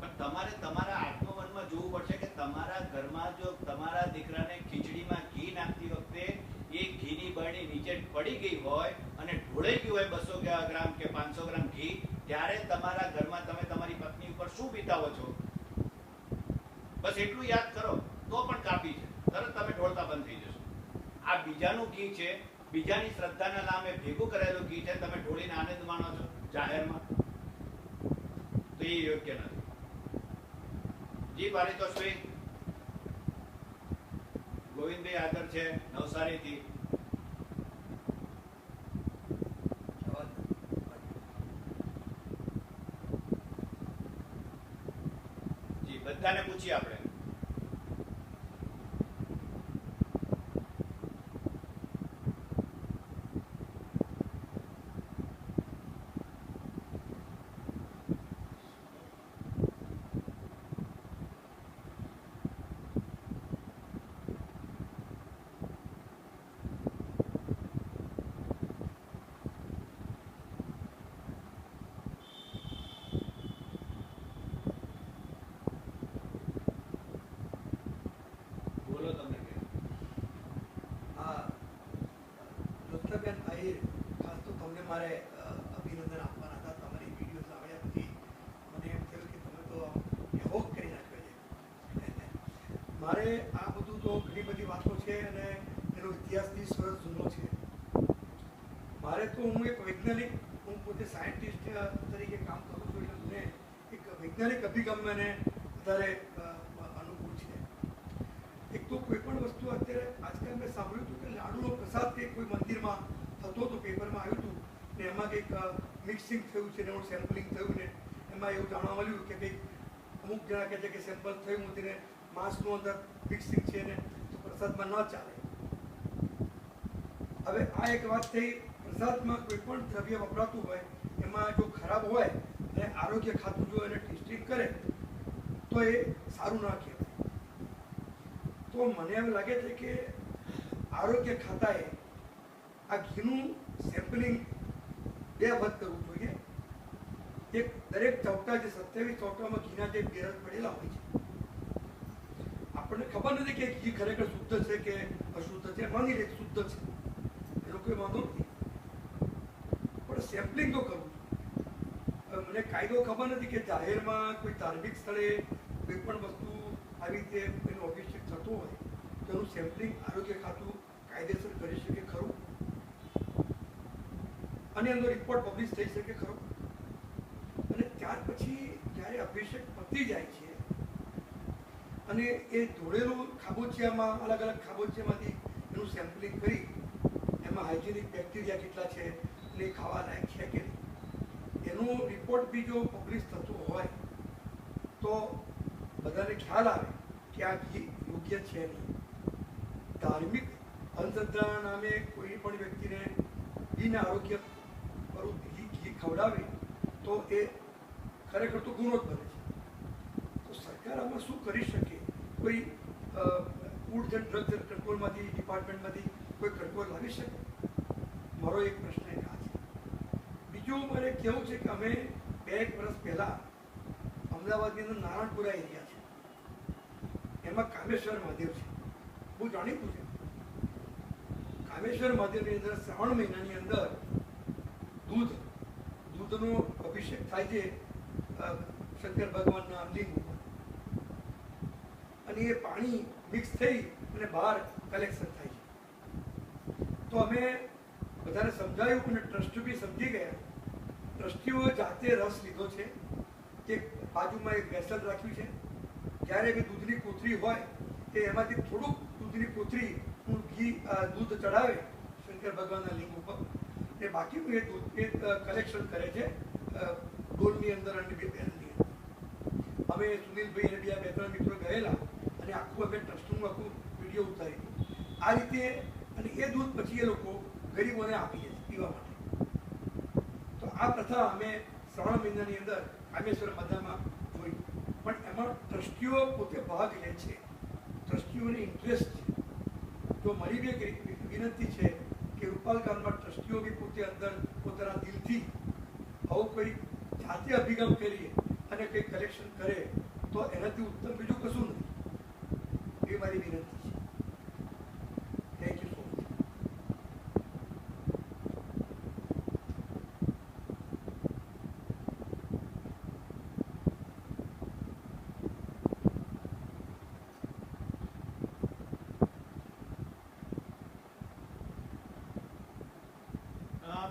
પણ તમારે તમારા આત્મવનમાં જોવું પડશે કે તમારા ઘરમાં જો તમારા દીકરાને ખીચડીમાં ઘી નાખતી વખતે એ ઘીની બરણી નીચે પડી ગઈ હોય અને ઢોળાઈ ગયું હોય 200 ગ્રામ કે 500 ગ્રામ ઘી, ત્યારે તમારા ઘરમાં તમે તમારી પત્ની ઉપર શું વિતાવો છો? બસ એટલું યાદ કરો તો પણ કાપી છે, તરત તમે ઢોળતા બંધ થઈ જશો. આ બીજાનું ઘી છે, બીજાની શ્રદ્ધાના નામે ભેગું કરેલું ઘી છે, તમે ઢોળીને આનંદ માણો છો જાહેરમાં, તો એ યોગ્ય નથી. જી પારિતોષભાઈ. ગોવિંદભાઈ આગળ છે નવસારીથી. જી બધાને પૂછીએ આપણે. ખાસ તો તમને મારે અભિનંદન આપવાના હતા. તમારી વિડીયોઝ આવ્યા પછી મને એમ થયું કે તમે તો એવોક કરી નાખ્યો છે. મારે આ બધું તો ઘણી બધી વાતો છે અને એનો ઇતિહાસ 30 વર્ષ જૂનો છે. મારે તો હું એક વૈજ્ઞાનિક, હું પોતે સાયન્ટિસ્ટ તરીકે કામ કરું છું, એટલે મને એક વૈજ્ઞાનિક અભિગમ મને વધારે અનુકૂળ છે. એક તો કોઈ પણ વસ્તુ અત્યારે આજકાલ મેં સાંભળ્યું હતું કે લાડુનો પ્રસાદ કે કોઈ મંદિરમાં થતો હતો, પેપરમાં આવ્યું હતું ને એમાં કંઈક મિક્સિંગ થયું છે ને એનું સેમ્પલિંગ થયું ને એમાં એવું જાણવા મળ્યું કે કંઈક અમુક જણા કહે છે કે સેમ્પલ થયું તેને માંસનું અંદર મિક્સિંગ છે ને તો પ્રસાદમાં ન ચાલે. હવે આ એક વાત થઈ. પ્રસાદમાં કોઈ પણ દ્રવ્ય વપરાતું હોય એમાં જો ખરાબ હોય અને આરોગ્ય ખાતું જો એને ટેસ્ટિંગ કરે તો એ સારું ના કહેવાય. તો મને એમ લાગે છે કે આરોગ્ય ખાતાએ આ ઘીનું સેમ્પલિંગ 2 વખત કરવું જોઈએ. એક દરેક ચોકટા જે 27 ચોકટામાં ઘીના જે બેરલ પડેલા હોય છે, આપણને ખબર નથી કે ઘી ખરેખર શુદ્ધ છે કે અશુદ્ધ છે. માની લે શુદ્ધ છે, એનો કોઈ વાંધો નથી, પણ સેમ્પલિંગ તો કરવું જોઈએ. મને કાયદો ખબર નથી કે જાહેરમાં કોઈ ધાર્મિક સ્થળે કોઈ પણ વસ્તુ આવી રીતે એનો અભિષેક થતો હોય તો એનું સેમ્પલિંગ આરોગ્ય ખાતું કાયદેસર કરી શકે ખરું, અને એનો રિપોર્ટ પબ્લિશ થઈ શકે ખરો. અને ત્યાર પછી જ્યારે અભિષેક પતી જાય છે અને એ ઢોળેલું ખાબોચિયામાં અલગ અલગ ખાબોચિયામાંથી એનું સેમ્પલિંગ કરી એમાં હાઇજેનિક બેક્ટેરિયા કેટલા છે અને એ ખાવા લાયક છે કે નહીં એનો રિપોર્ટ બી જો પબ્લિશ થતો હોય તો બધાને ખ્યાલ આવે કે આ ઘી યોગ્ય છે નહીં. ધાર્મિક અંધશ્રદ્ધાના નામે કોઈ પણ વ્યક્તિને બિન આરોગ્ય વાળું ઘી ખવડાવે તો એ ખરેખર તો ગુનો જ બને છે. તો સરકાર આમાં શું કરી શકે? કોઈ ફૂડ એન્ડ ડ્રગ કંટ્રોલમાંથી ડિપાર્ટમેન્ટમાંથી કોઈ કંટ્રોલ લાવી શકે? મારો એક પ્રશ્ન એક આ છે. બીજું મારે કહેવું છે કે અમે 2 વર્ષ પહેલાં અમદાવાદની અંદર નારાયણપુરા એરિયા છે એમાં કામેશ્વર મહાદેવ છે, બહુ જાણીતું છે. કામેશ્વર મહાદેવની અંદર શ્રાવણ મહિનાની અંદર દૂધનો અભિષેક થાય છે શંકર ભગવાનના લિંગ ઉપર અને એ પાણી મિક્સ થઈ અને બહાર કલેક્શન થાય છે. તો અમે બધાને સમજાયું અને ટ્રસ્ટી બી સમજી ગયા. ટ્રસ્ટીઓ જાતે રસ લીધો છે, એક બાજુમાં એક વેસલ રાખ્યું છે. જ્યારે બી દૂધની કોથળી હોય તે એમાંથી થોડુંક દૂધની કોથળીનું દૂધ ચડાવે શંકર ભગવાનના લિંગ ઉપર ને બાકીનું એ દૂધ એ કલેક્શન કરે છે ડોલની અંદર અને બેરલની અંદર. અમે સુનિલભાઈ અને બીજા 2-3 મિત્રો ગયેલા અને આખું અમે ટ્રસ્ટનું આખું વિડીયો ઉતારી આ રીતે. અને એ દૂધ પછી એ લોકો ગરીબોને આપી દે છે પીવા માટે. તો આ પ્રથા અમે શ્રાવણ મહિનાની અંદર કામેશ્વર મધામાં જોઈ. પણ એમાં ટ્રસ્ટીઓ પોતે ભાગ લે છે, ટ્રસ્ટીઓને ઇન્ટરેસ્ટ છે. તો મારી બી એક વિનંતી છે કે રૂપાલ ગામમાં ટ્રસ્ટીઓ બી પોતે અંદર પોતાના દિલથી આવું કોઈ જાતે અભિગમ કરીએ અને કંઈક કલેક્શન કરે તો એનાથી ઉત્તમ બીજું કશું નથી. એ મારી વિનંતી છે. Thank you so much.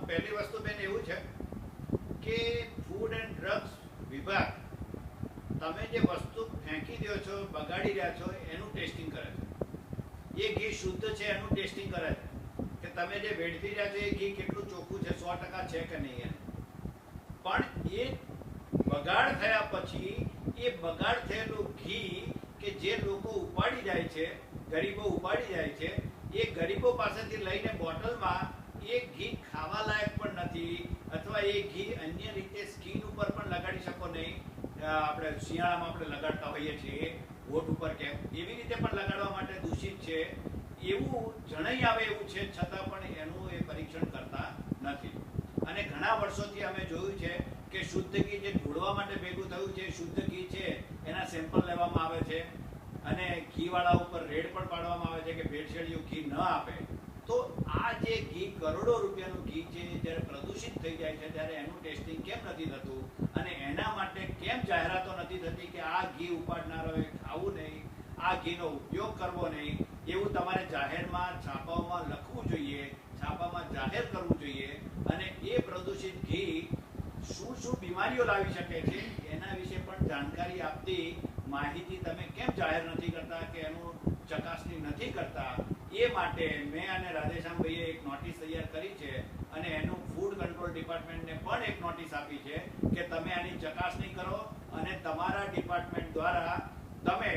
પહેલી વસ્તુ બેન એવું છે કે ફૂડ એન્ડ ડ્રગ્સ વિભાગ તમે જે વસ્તુ ફેંકી દો છો, બગાડી રહ્યા છો એનું ટેસ્ટિંગ કરે છે. એ ઘી શુદ્ધ છે એનું ટેસ્ટિંગ કરે છે કે તમે જે વેડફી રહ્યા છો એ ઘી કેટલું ચોખ્ખું છે, 100% છે કે નહીં. પણ એ બગાડ થયા પછી એ બગાડ થયેલું ઘી કે જે લોકો ઉપાડી જાય છે, ગરીબો ઉપાડી જાય છે, એ ગરીબો પાસેથી લઈને બોટલમાં એ ઘી ખાવા લાયક પણ નથી અથવા એ ઘી અન્ય રીતે સ્કિન ઉપર પણ લગાડી શકો નહીં. આપણે શિયાળામાં આપણે લગાડતા હોઈએ છીએ હોઠ ઉપર કેમ એવી રીતે પણ લગાડવા માટે દૂષિત છે એવું જણાઈ આવે એવું છે, છતાં પણ એનું એ પરીક્ષણ કરતા નથી. અને ઘણા વર્ષોથી અમે જોયું છે કે શુદ્ધ ઘી જે ઢોળવા માટે ભેગું થયું છે, શુદ્ધ ઘી છે એના સેમ્પલ લેવામાં આવે છે અને ઘીવાળા ઉપર રેડ પણ પાડવામાં આવે છે કે ભેળસેળિયું ઘી ન આપે. તો આ જે ઘી કરોડો રૂપિયાનું ઘી છે જ્યારે પ્રદૂષિત થઈ જાય છે ત્યારે એનું ટેસ્ટિંગ કેમ નથી થતું અને એના માટે કેમ જાહેરાતો નથી થતી કે આ ઘી ઉપાડનારોએ ખાવું નહીં, આ ઘીનો ઉપયોગ કરવો નહીં, એવું તમારે જાહેરમાં છાપાઓમાં લખવું જોઈએ, છાપામાં જાહેર કરવું જોઈએ. અને એ પ્રદૂષિત ઘી શું શું બીમારીઓ લાવી શકે છે એના વિશે પણ જાણકારી આપતી માહિતી તમે કેમ જાહેર નથી કરતા કે એનું ચકાસણી નથી કરતા? એ માટે મેં અને રાધેશ્યામભાઈએ એક નોટિસ તૈયાર કરી છે અને એનું ફૂડ કંટ્રોલ ડિપાર્ટમેન્ટને પણ એક નોટિસ આપી છે કે તમે આની ચકાસણી કરો અને તમારા ડિપાર્ટમેન્ટ દ્વારા તમે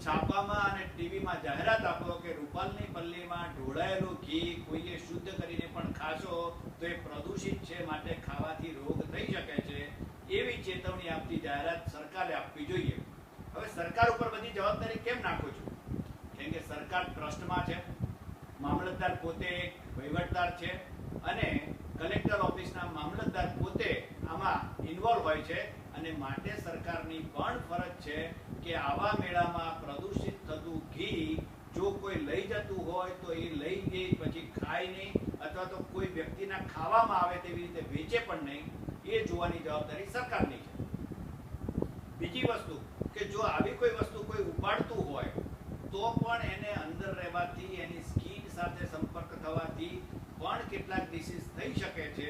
છાપામાં અને ટીવીમાં જાહેરાત આપો કે રૂપાલની પલ્લીમાં ઢોળાયેલું ઘી કોઈએ શુદ્ધ કરીને પણ ખાશો તો એ પ્રદૂષિત છે, માટે ખાવાથી રોગ થઈ શકે છે. એવી ચેતવણી આપતી જાહેરાત સરકારે આપવી જોઈએ. હવે સરકાર ઉપર બધી જવાબદારી કેમ નાખું છું? કેમ કે સરકાર ટ્રસ્ટમાં છે, મામલતદાર પોતે એક વહીવટદાર છે અને કલેક્ટર ઓફિસના મામલતદાર પોતે આમાં ઇન્વોલ્વ હોય છે અને માટે સરકારની પણ ફરજ છે કે આવા મેળામાં પ્રદૂષિત થતું ઘી જો કોઈ લઈ જતું હોય તો એ લઈ ગઈ પછી ખાય નહીં અથવા તો કોઈ વ્યક્તિના ખાવામાં આવે તેવી રીતે વેચે પણ નહીં. એ જોવાની જવાબદારી સરકારની છે. બીજી વસ્તુ કે જો આવી કોઈ વસ્તુ કોઈ ઉપાડતું હોય તો પણ એને અંદર રહેવાથી એની સ્કિન સાથે સંપર્ક થવાથી પણ કેટલાક ડિસીઝ થઈ શકે છે.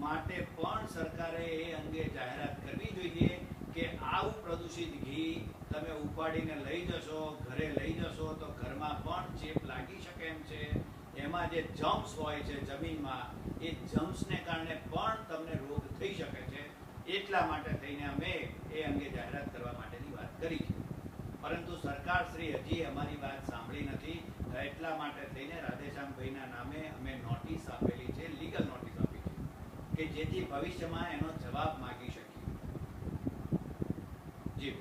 માટે પણ સરકારે એ અંગે જાહેરાત કરવી જોઈએ કે આવું પ્રદૂષિત ઘી તમે ઉપાડીને લઈ જશો, ઘરે લઈ જશો તો ઘરમાં પણ ચેપ લાગી શકે એમ છે. એમાં જે જમ્પ્સ હોય છે જમીનમાં, એ જમ્પ્સને કારણે પણ તમને રોગ થઈ શકે છે. એટલા માટે થઈને અમે એ અંગે જાહેરાત કરવા માટેની વાત કરી છે. પરંતુ સરકારશ્રી હજી અમારી વાત સાંભળી નથી. એટલા માટે થઈને રાધેશ્યામભાઈના નામે અમે નોટિસ આપેલી છે, લીગલ નોટિસ આપી છે, કે જેથી ભવિષ્યમાં એનો જવાબ માગી શકીએ. જી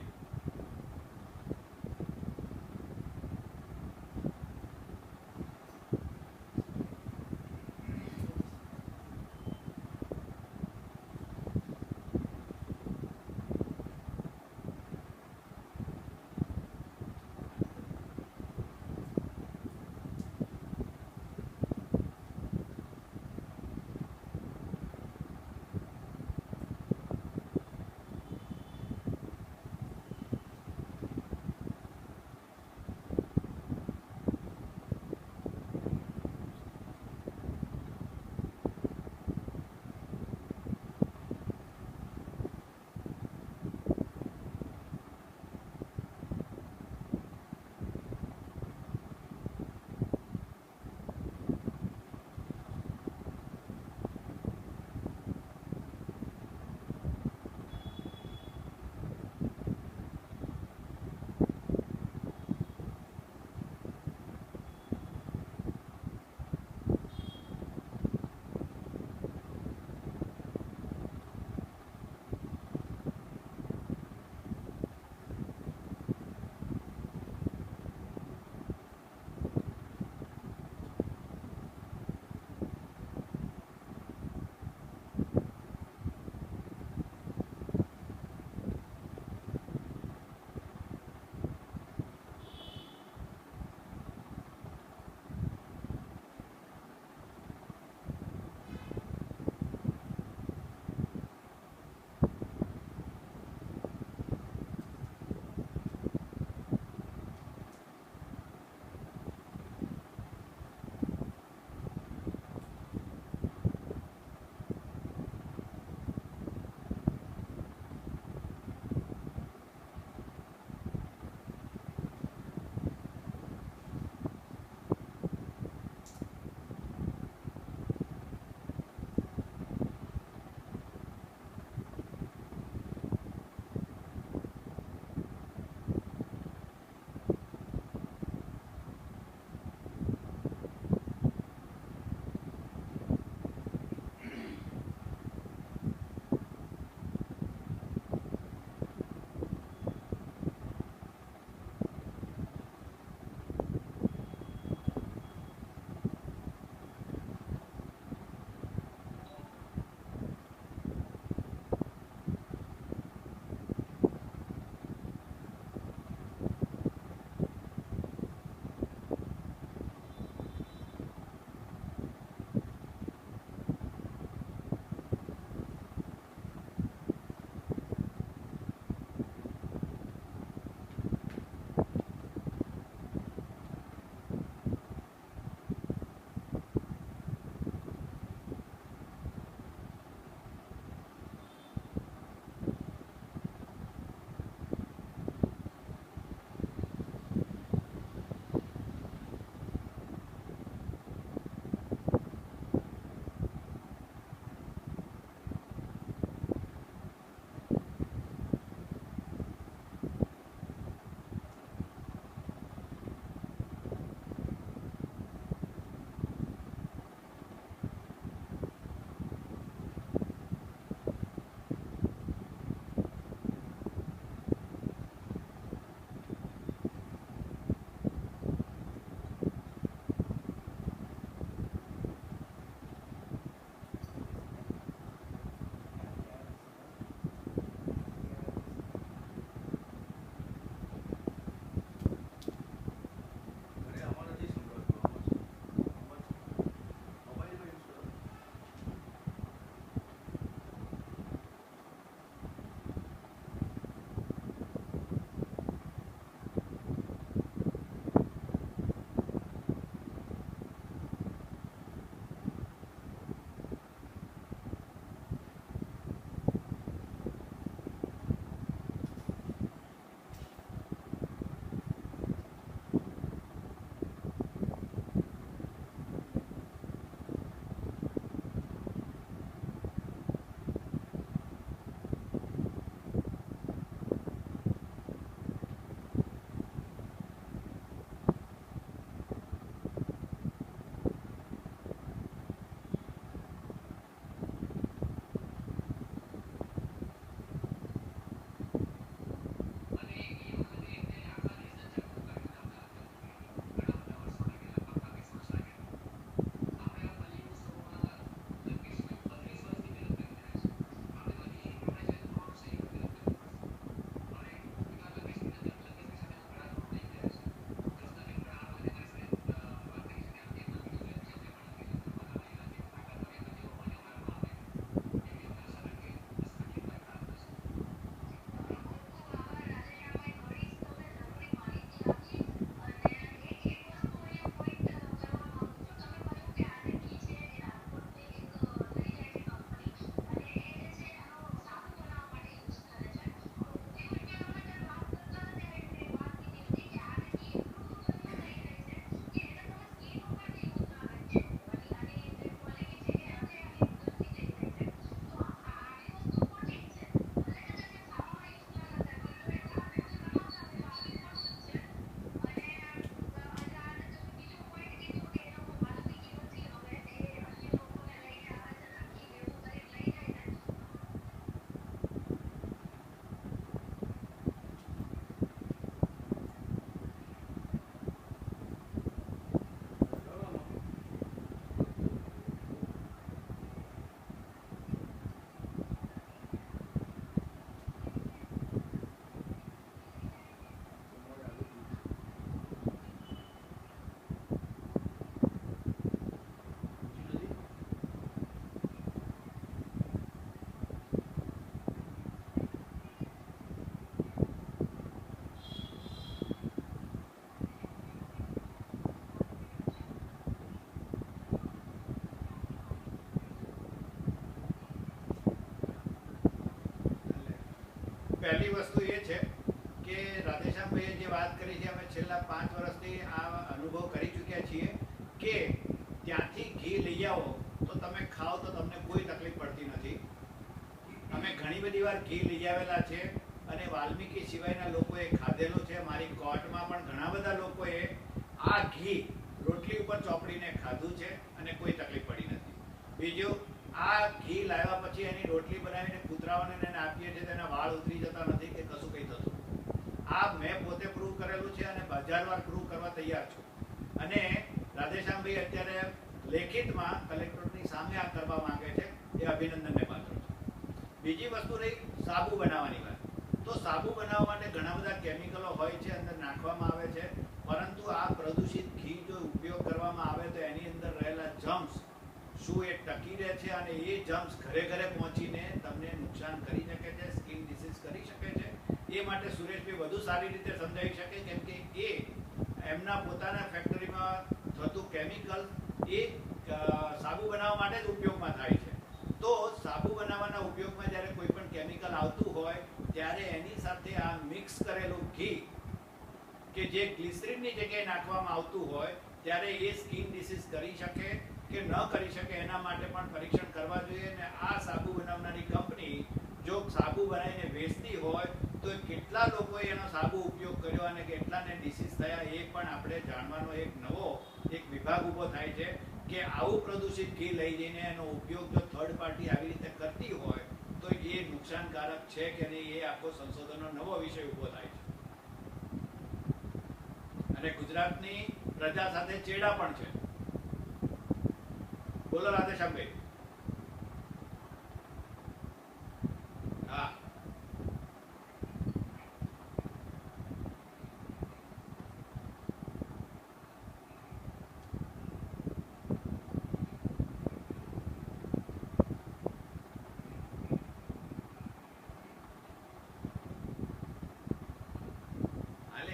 પહેલી વસ્તુ એ છે કે રાધેશ્યામભાઈએ જે વાત કરી છે, અમે છેલ્લા 5 વર્ષથી આ અનુભવ કરી ચૂક્યા છીએ કે ત્યાંથી ઘી લઈ આવો તો તમે ખાઓ તો તમને કોઈ તકલીફ પડતી નથી. અમે ઘણી બધી વાર ઘી લઈ આવેલા છે અને વાલ્મીકી સિવાયના લોકોએ ખાધેલું છે. મારી કોર્ટમાં પણ ઘણા બધા લોકોએ આ ઘી રોટલી ઉપર ચોપડીને ખાધું છે અને કોઈ તકલીફ પડી નથી. બીજું, આ ઘી લાવ્યા પછી એની રોટલી બનાવીને કૂતરાઓને એને આપીએ છીએ, તેના વાળ ઉતરી જતા નથી કે કશું કંઈ થતું. આ મેં પોતે પ્રૂવ કરેલું છે અને 1000 વાર પ્રૂવ કરવા તૈયાર છું. અને રાધેશ્યામભાઈ અત્યારે લેખિતમાં કલેક્ટરની સામે આ કરવા માંગે છે, એ અભિનંદનને પાત્ર છે. બીજી વસ્તુ રહી સાબુ બનાવવાની વાત. તો સાબુ બનાવવા માટે ઘણા બધા કેમિકલો હોય છે, અંદર નાખવામાં આવે છે, પરંતુ આ પ્રદૂષિત ઘી જો ઉપયોગ કરવામાં આવે તો એની અંદર રહેલા જમ્સ શું એ ટકી રહે છે અને એ જમ્સ ઘરે ઘરે પહોંચીને તમને નુકસાન કરી શકે છે, સ્કિન ડિસીઝ કરી શકે છે. એ માટે સુરેશભાઈ વધુ સારી રીતે સમજાવી શકે, કેમ કે એ એમના પોતાના ફેક્ટરીમાં થતું કેમિકલ એ સાબુ બનાવવા માટે જ ઉપયોગમાં થાય છે. તો સાબુ બનાવવાના ઉપયોગમાં જ્યારે કોઈ પણ કેમિકલ આવતું હોય ત્યારે એની સાથે આ મિક્સ કરેલું ઘી કે જે ગ્લિસરીનની જગ્યાએ નાખવામાં આવતું હોય ત્યારે એ સ્કિન ડિસીઝ કરી શકે કે ન કરી શકે એના માટે પણ પરીક્ષણ કરવા જોઈએ. અને આ સાબુ બનાવનારી કંપની જો સાબુ બનાવીને વેચતી હોય તો કેટલા લોકોએ એનો સાબુ ઉપયોગ કર્યો અને કેટલાને ડિસીઝ થયા એ પણ આપણે જાણવાનો એક નવો વિભાગ ઊભો થાય છે કે આવું પ્રદૂષિત ઘી લઈ જઈને એનો ઉપયોગ જો થર્ડ પાર્ટી આવી રીતે કરતી હોય તો એ નુકસાનકારક છે કે નહીં, એ આખો સંશોધનનો નવો વિષય ઊભો થાય છે. અને ગુજરાતની પ્રજા સાથે ચેડા પણ છે. બોલો રાધેશ્યામભાઈ. હા,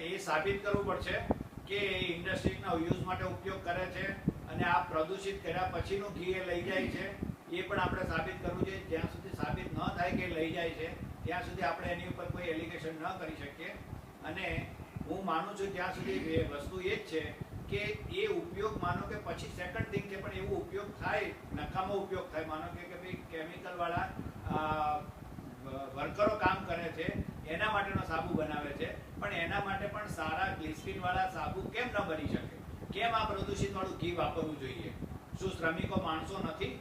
એ સાબિત કરવું પડશે કે ઇન્ડસ્ટ્રીના યુઝ માટે ઉપયોગ કરે છે અને આ પ્રદૂષિત કર્યા પછીનું ઘી એ લઈ જાય છે. એ પણ આપણે સાબિત કરવું જોઈએ. જ્યાં સુધી સાબિત ન થાય કે લઈ જાય છે ત્યાં સુધી આપણે એની ઉપર કોઈ એલિગેશન ન કરી શકીએ. અને હું માનું છું ત્યાં સુધી વસ્તુ એ જ છે કે એ ઉપયોગ માનો કે પછી સેકન્ડ થિંગ છે, પણ એવો ઉપયોગ થાય, નકામો ઉપયોગ થાય, માનો કે ભાઈ કેમિકલ વાળા વર્કરો કામ કરે છે એના માટેનો સાબુ બનાવે છે, પણ એના માટે પણ સારા ગ્લિસરીન વાળા સાબુ કેમ ન બની શકે? કેમ આ પ્રદૂષિત વાળું ઘી વાપરવું જોઈએ? શું શ્રમિકો માણસો નથી?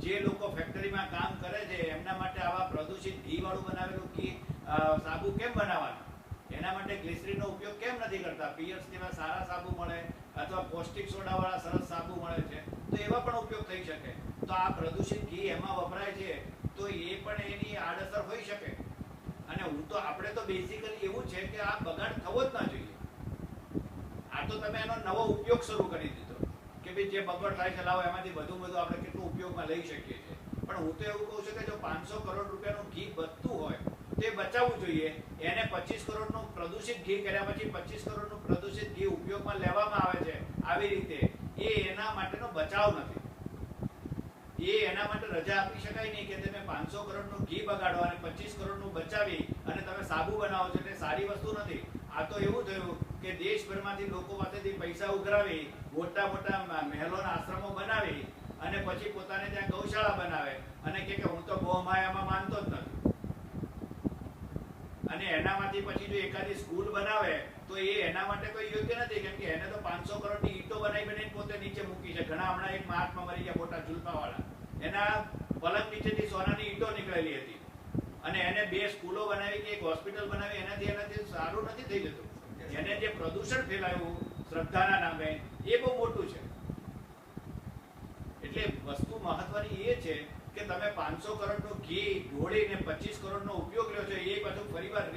જે લોકો ફેક્ટરીમાં કામ કરે છે એમના માટે આવા પ્રદૂષિત ઘી વાળું બનાવેલું ઘી સાબુ કેમ બનાવવાના? એના માટે ગ્લિસરીનનો ઉપયોગ કેમ નથી કરતા? પિયર્સ જેવા સારા સાબુ મળે અથવા પૌષ્ટિક સોડા વાળા સરસ સાબુ મળે છે, તો એવા પણ ઉપયોગ થઈ શકે. તો આ પ્રદૂષિત ઘી એમાં વપરાય છે તો એ પણ એની આડઅસર હોઈ શકે. અને આપણે તો બેઝિકલી એવું છે કે આ બગાડ થવો જ ના જોઈએ. આ તો તમે એનો નવો ઉપયોગ શરૂ કરી દીધો કે ભાઈ જે બગાડ થાય છે લાવો એમાંથી વધુ આપણે કેટલું ઉપયોગમાં લઈ શકીએ છીએ. પણ હું તો એવું કહું છું કે જો 500 કરોડ રૂપિયાનું ઘી બચતું હોય તે બચાવવું જોઈએ. એને 25 કરોડનું પ્રદૂષિત ઘી કર્યા પછી 25 કરોડનું પ્રદૂષિત ઘી ઉપયોગમાં લેવામાં આવે છે આવી રીતે, એ એના માટેનો બચાવ નથી. એ એના માટે રજા આપી શકાય નહીં કે તમે 500 કરોડનું ઘી બગાડો અને 25 કરોડનું બચાવી અને તમે સાબુ બનાવો છો, એટલે સારી વસ્તુ નથી. આ તો એવું થયું કે દેશભરમાંથી લોકો પાસેથી પૈસા ઉઘરાવી મોટા મોટા મહેલોના આશ્રમો બનાવી અને પછી પોતાને ત્યાં ગૌશાળા બનાવે અને કે હું તો ગૌમાયામાં માનતો જ નથી. અને એનામાંથી પછી જો એકાદી સ્કૂલ બનાવે તો એ એના માટે કોઈ યોગ્ય નથી, કેમ કે એને તો 500 કરોડની ઈંટો બનાવીને પોતે નીચે મૂકી છે. ઘણા હમણાં એક મહાત્મા મરી ગયા મોટા જુલ્ફાવાળા, એના પલંગ નીચેથી સોનાની ઈંટો નીકળેલી હતી અને એને 2 સ્કૂલો બનાવી કે એક હોસ્પિટલ બનાવી, એનાથી સારું નથી થઈ જતું. એને જે પ્રદૂષણ ફેલાયું શ્રદ્ધાના નામે એ બહુ મોટું છે. એટલે વસ્તુ મહત્વની એ છે કે તમે 500 કરોડનું ઘી ઢોળીને 25 કરોડનો ઉપયોગ લ્યો છો, એ પાછું ફરીવાર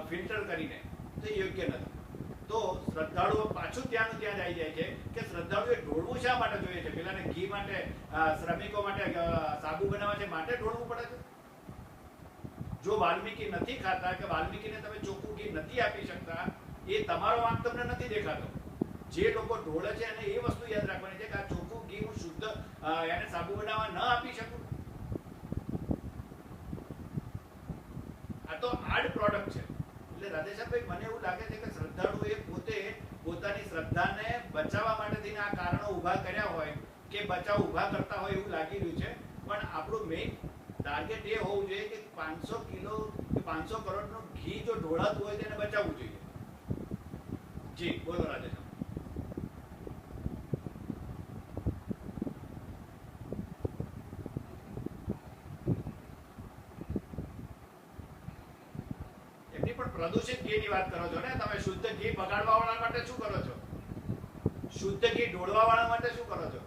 ફિલ્ટર કરીને, તો યોગ્ય નથી. તો શ્રદ્ધાળુઓ પાછું ત્યાંનું ત્યાં જ આવી જાય છે કે શ્રદ્ધાળુએ ઢોળવું શા માટે જોઈએ છે? પેલાને ઘી માટે, શ્રમિકો માટે સાબુ બનાવવા છે માટે ઢોળવું પડે છે? જો વાલ્મીકી નથી ખાતા કે વાલ્મીકીને તમે ચોખ્ખું ઘી નથી આપી શકતા, એ તમારો વાંક તમને નથી દેખાતો. જે લોકો ઢોળે છે અને એ વસ્તુ યાદ રાખવાની છે કે આ ચોખ્ખું ઘી હું શુદ્ધ એને સાબુ બનાવવા ન આપી શકું. આ તો તો આડ પ્રોડક્ટ છે. એટલે રાધેશ્યામભાઈ, મને એવું લાગે છે કે શ્રદ્ધાળુએ પોતે પોતાની શ્રદ્ધાને બચાવવા માટેથી આ કારણો ઊભા કર્યા હોય કે બચાવ ઊભા કરતા હોય એવું લાગી રહ્યું છે. પણ આપણું મેઇન ટાર્ગેટ એ હોવું જોઈએ કે 500 કિલો કે 500 કરોડનું ઘી જો ઢોળાતું હોય તેને બચાવવું જોઈએ. જી બોલો રાજેશ. એમની પણ પ્રદૂષિત ઘીની વાત કરો છો ને તમે. શુદ્ધ ઘી બગાડવા વાળા માટે શું કરો છો? શુદ્ધ ઘી ઢોળવા વાળા માટે શું કરો છો?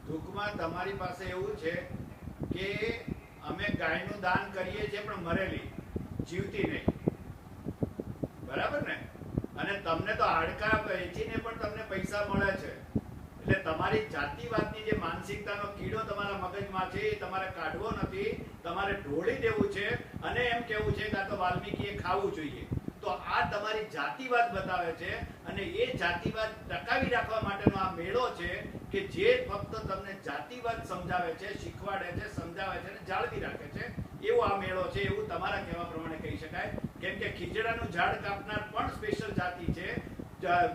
ટૂંકમાં તમારી પાસે એવું છે કે અમે ગાયનું દાન કરીએ છીએ પણ મરેલી, જીવતી નહીં, બરાબર ને? અને તમને તો હાડકા વેચીને પણ તમને પૈસા મળે છે. એટલે તમારી જાતિવાદની જે માનસિકતાનો કીડો તમારા મગજમાં છે એ તમારે કાઢવો નથી, તમારે ઢોળી દેવું છે અને એમ કેવું છે કે આ તો વાલ્મીકીએ ખાવું જોઈએ. તો આ તમારી જાતિવાદ બતાવે છે અને એ જાતિવાદ ટકાવી રાખવા માટેનો આ મેળો છે કે જે ફક્ત તમને જાતિવાદ સમજાવે છે, શીખવાડે છે, સમજાવે છે અને જાળવી રાખે છે. એવો આ મેળો છે એવું તમારા કહેવા પ્રમાણે કહી શકાય. કેમ કે ખીજડાનું ઝાડ કાપનાર પણ સ્પેશિયલ જાતિ છે,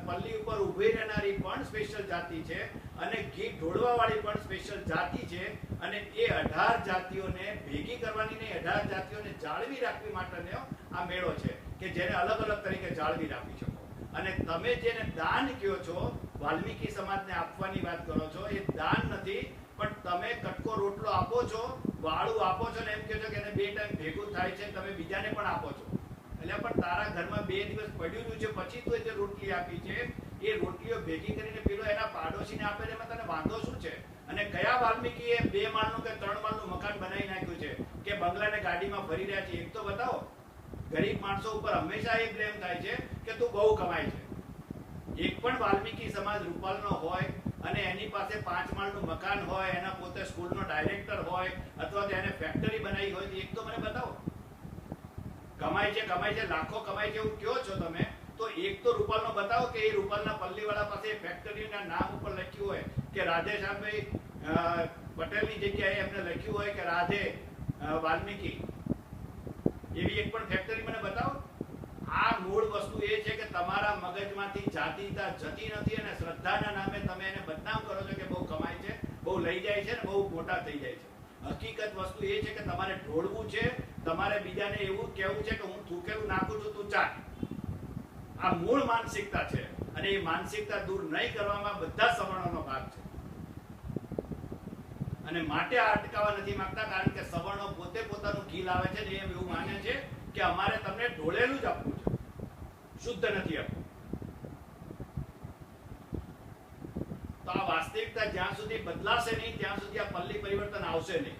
પલ્લી ઉપર ઊભી રહેનારી પણ સ્પેશિયલ જાતિ છે અને ઘી ઢોળવા વાળી પણ સ્પેશિયલ જાતિ છે. અને એ 18 જાતિઓને ભેગી કરવાની નહીં, 18 જાતિઓને જાળવી રાખવી માટેનો આ મેળો છે કે જેને અલગ અલગ તરીકે જાળવી રાખી શકો. અને તમે જેને દાન કહો છો, વાલ્મીકી સમાજને આપવાની વાત કરો છો, એ દાન નથી, પણ તમે કટકો રોટલો આપો છો, વાળું આપો છો ને એમ કહો છો કે એને 2 ટાઈમ ભેગું થાય છે, તમે બીજાને પણ આપો છો. એટલે પણ તારા ઘરમાં 2 દિવસ પડ્યું છે પછી તું જે રોટલી આપી છે એ રોટલીઓ ભેગી કરીને પેલો એના પાડોશીને આપે છે, એમાં તને વાંધો શું છે? અને કયા વાલ્મીકીએ 2 માળનું કે 3 માળનું મકાન બનાવી નાખ્યું છે કે બંગલાને ગાડીમાં ફરી રહ્યા છે? એક તો બતાવો. ગરીબ માણસો ઉપર હંમેશા એ બ્લેમ થાય છે કે તું બહુ કમાય છે. એક પણ વાલ્મીકી સમાજ રૂપાલનો હોય અને એની પાસે 5 માળનું મકાન હોય, એના પોતે સ્કૂલનો ડાયરેક્ટર હોય અથવા તો એને ફેક્ટરી બનાવી હોય, એક તો મને બતાવો. કમાય છે લાખો કમાય છે એવું કયો છો તમે, તો એક તો રૂપાલનો બતાવો કે એ રૂપાલના પલ્લીવાળા પાસે ફેક્ટરીના નામ ઉપર લખ્યું હોય કે રાધેશ્યામભાઈ પટેલની જગ્યાએ એમને લખ્યું હોય કે રાધે વાલ્મીકી. એવી એક પણ ફેક્ટરી મને બતાવો. આ મૂળ વસ્તુ એ છે કે તમારા મગજમાંથી જાતિતા જતી નથી અને શ્રદ્ધાના નામે તમે એને બદનામ કરો છો કે બહુ કમાય છે, બહુ લઈ જાય છે ને બહુ મોટા થઈ જાય છે. હકીકત વસ્તુ એ છે કે તમારે ઢોળવું છે, તમારે બીજાને એવું કહેવું છે કે હું થૂકેલું નાખું છું, તું ચાલ. આ મૂળ માનસિકતા છે અને એ માનસિકતા દૂર નહીં કરવામાં બધા સવર્ણોનો ભાગ છે. અને માટે આ અટકાવવા નથી માંગતા, કારણ કે સવર્ણો પોતે પોતાનું ઘી લાવે છે ને એમ એવું માને છે કે અમારે તમને ઢોળેલું જ આપવું છે, શુદ્ધ નથી આપવું. તો આ વાસ્તવિકતા જ્યાં સુધી બદલાશે નહીં ત્યાં સુધી આ પલ્લી પરિવર્તન આવશે નહીં.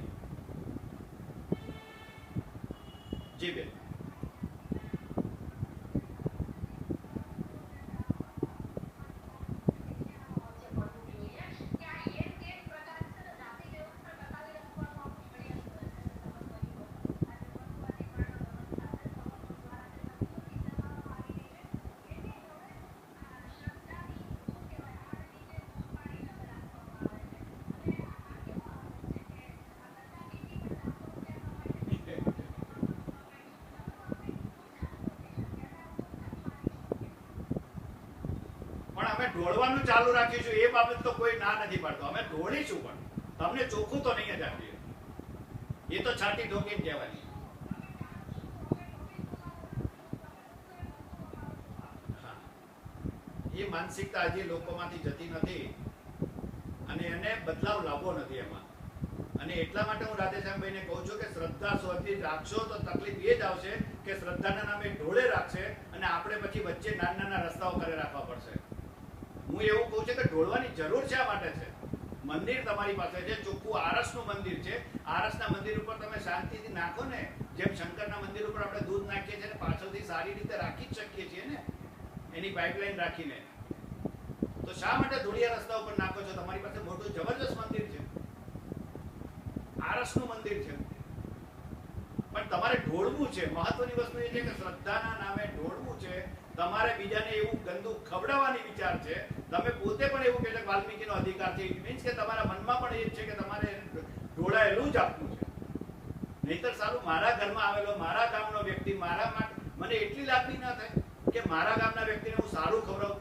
જી બેન. ઢોળવાનું ચાલુ રાખીશું એ બાબત તો કોઈ ના નથી પાડતો. અમે ઢોળીશું પણ તમને ચોખ્ખું તો નહીં જ આપીએ. એ તો છાતી ઠોકીને કહેવાની. એ માનસિકતા હજી લોકોમાંથી જતી નથી અને એને બદલાવ લાવવો નથી એમાં. અને એટલા માટે હું રાધેશ્યામભાઈને કહું છું કે શ્રદ્ધા સ્વથી રાખશો તો તકલીફ એ જ આવશે કે શ્રદ્ધાના નામે ઢોળે રાખશે અને આપણે પછી વચ્ચે નાના નાના રસ્તાઓ કરે રાખવા પડશે. હું એવું કહું છું કે ઢોળવાની જરૂર શા માટે છે? મંદિર તમારી પાસે છે, ચોખ્ખું આરસનું મંદિર છે. આરસના મંદિર ઉપર તમે શાંતિથી નાખો ને, જેમ શંકરના મંદિર ઉપર આપણે દૂધ નાખીએ છીએ ને પાછળથી સારી રીતે રાખી જ શકીએ છીએ ને, એની પાઇપલાઇન રાખીને. તો શા માટે ધૂળિયા રસ્તા ઉપર નાખો છો? તમારી પાસે મોટું જબરજસ્ત મંદિર છે, આરસનું મંદિર છે, પણ તમારે ઢોળવું છે. મહત્વની વસ્તુ એ છે કે શ્રદ્ધાના નામે ઢોળવું છે. તમારે બીજાને એવું ગંદુ ખવડાવવાની વિચાર છે. તમે પોતે પણ એવું કહે છે કે વાલ્મીકીનો અધિકાર છે. ઇટ મીન્સ કે તમારા મનમાં પણ એ જ છે કે તમારે ઢોળાયેલું જ આપવું છે. નહીતર સારું મારા ઘરમાં આવેલો મારા ગામનો વ્યક્તિ મારા માટે મને એટલી લાગણી ના થાય કે મારા ગામના વ્યક્તિને હું સારું ખવડાવું.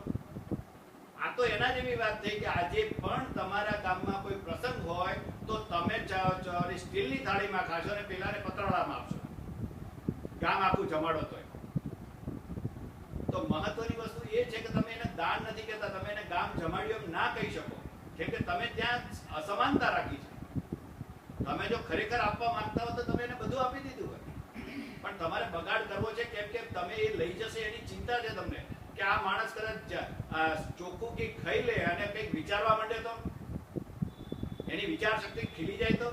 આ તો એના જેવી વાત થઈ કે આજે પણ તમારા ગામમાં કોઈ પ્રસંગ હોય તો તમે સ્ટીલની થાળીમાં ખાશો અને પેલાને પતરાળામાં આપશો. ગામ આખું જમાડો તોય. તો મહત્વની વસ્તુ એ છે કે તમે એને દાન નથી કહેતા, તમે એને ગામ જમાડ્યું એમ ના કહી શકો, કેમ કે તમે ત્યાં અસમાનતા રાખી છે. તમે જો ખરેખર આપવા માંગતા હો તો તમે એને બધું આપી દીધું હોય, પણ તમારે બગાડ કરવો છે કેમ કે તમે એ લઈ જશે એની ચિંતા છે તમને કે આ માણસ કદાચ ચોખ્ખું કંઈક ખાઈ લે અને કંઈક વિચારવા માંડે તો, એની વિચાર શક્તિ ખીલી જાય તો.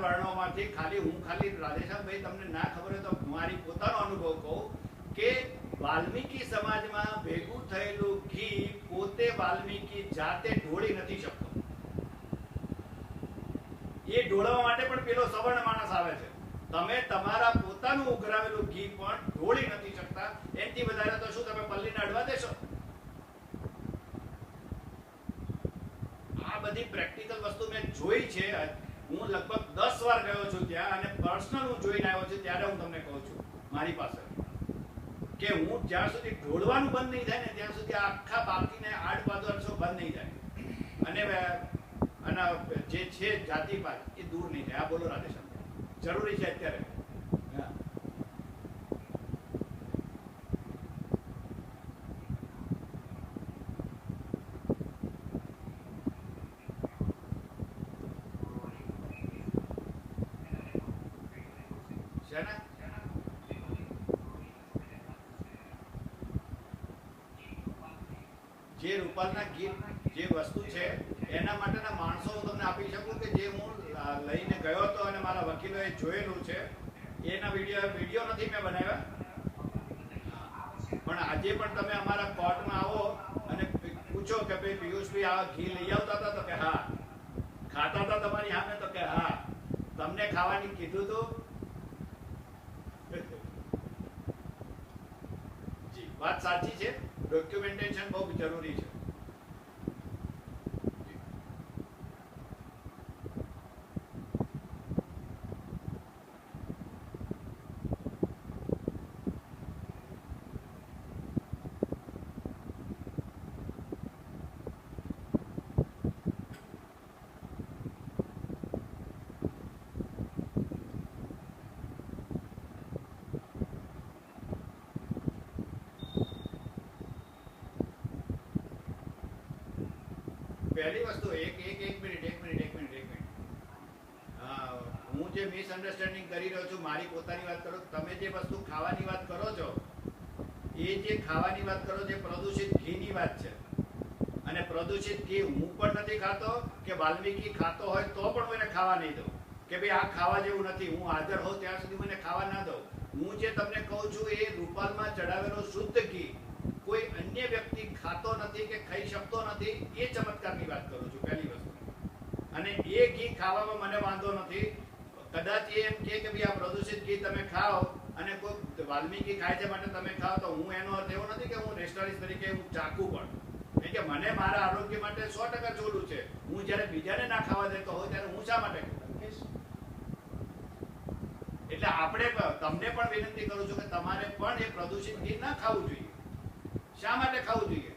વર્ણોમાંથી ખાલી રાધેશ્યામભાઈ તમને ના ખબર હોય તો મારી પોતાનો અનુભવ કહું કે વાલ્મીકી સમાજમાં ભેગું થયેલું ઘી પોતે વાલ્મીકી જાતે ઢોળી નથી શકતો. એ ઢોળવા માટે પણ પેલો સવર્ણ માણસ આવે છે. તમે તમારા પોતાનું ઉઘરાવેલું ઘી પણ ઢોળી નથી શકતા. એનાથી વધારે તો શું તમે પલ્લીને અડવા દેશો? આ બધી પ્રેક્ટિકલ વસ્તુ મેં જોઈ છે. હું લગભગ 10 વાર ગયો છું ત્યાં અને પર્સનલ હું જોઈને આવ્યો છું. ત્યારે હું તમને કહું છું મારી પાસે કે હું જ્યાં સુધી ઢોળવાનું બંધ નહીં થાય ને ત્યાં સુધી આખા બાકીને આડ પાદરસો બંધ નહીં થાય અને જે છે જાતિપાત એ દૂર નહીં થાય. આ બોલો રાધેશ્યામ, જરૂરી છે અત્યારે. જે રૂપાલના ગીત જે વસ્તુ છે એના માટેના માણસો હું તમને આપી શકું કે જે હું લઈને ગયો હતો અને મારા વકીલોએ જોયેલું છે. એના વિડીયો નથી મેં બનાવ્યા, પણ આજે પણ તમે અમારા કોર્ટમાં આવો અને પૂછો કે ભાઈ પિયુષભાઈ આ ઘી લઈ આવતા હતા તો કે હા, ખાતા હતા તમારી સામે તો કે હા, તમને ખાવાની કીધું હતું. વાત સાચી છે. ડોક્યુમેન્ટેશન બહુ જરૂરી છે. પહેલી વસ્તુ એક મિનિટ હું જે મિસઅન્ડરસ્ટેન્ડિંગ કરી રહ્યો છું, મારી પોતાની વાત કરો. તમે જે વસ્તુ ખાવાની વાત કરો છો એ જે ખાવાની વાત કરો જે પ્રદૂષિત ઘીની વાત છે. અને પ્રદૂષિત ઘી હું પણ નથી ખાતો કે વાલ્મીકી ખાતો હોય તો પણ હું એને ખાવા નહીં દઉં કે ભાઈ આ ખાવા જેવું નથી. હું હાજર હોઉં ત્યાં સુધી મને ખાવા ના દઉં. હું જે તમને કહું છું એ રૂપાલમાં ચડાવેલો શુદ્ધ ઘી કોઈ અન્ય વ્યક્તિ ખાતો નથી કે ખાઈ શકતો નથી. એ ચમત્કારની વાત કરું છું પહેલી વસ્તુ. અને એ ઘી ખાવામાં મને વાંધો નથી. કદાચ એ એમ કે ભાઈ આ પ્રદૂષિત ઘી તમે ખાઓ અને કોઈ વાલ્મીકી ખાય છે માટે તમે ખાઓ તો હું એનો અર્થ એવો નથી કે હું રેસ્ટોરન્ટ તરીકે હું ચાખું પણ. કારણ કે મને મારા આરોગ્ય માટે 100% જોડું છે. હું જ્યારે બીજાને ના ખાવા દેતો હોય ત્યારે હું શા માટે ખાઉં? એટલે આપણે તમને પણ વિનંતી કરું છું કે તમારે પણ એ પ્રદૂષિત ઘી ના ખાવું જોઈએ. શા માટે ખાવું જોઈએ?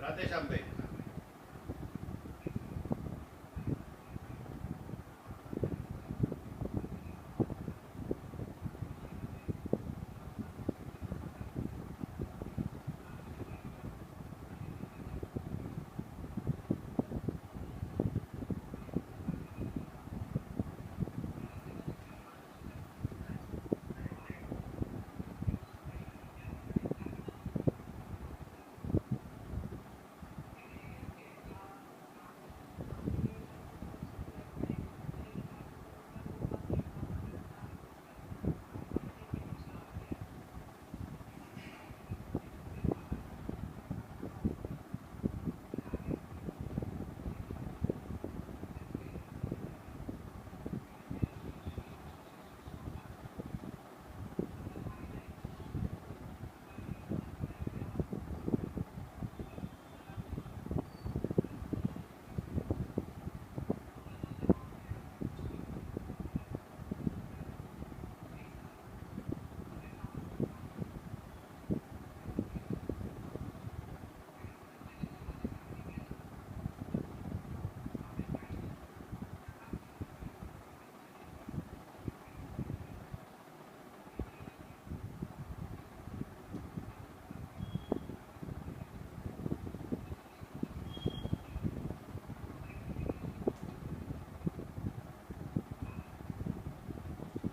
રાધેશ્યામભાઈ,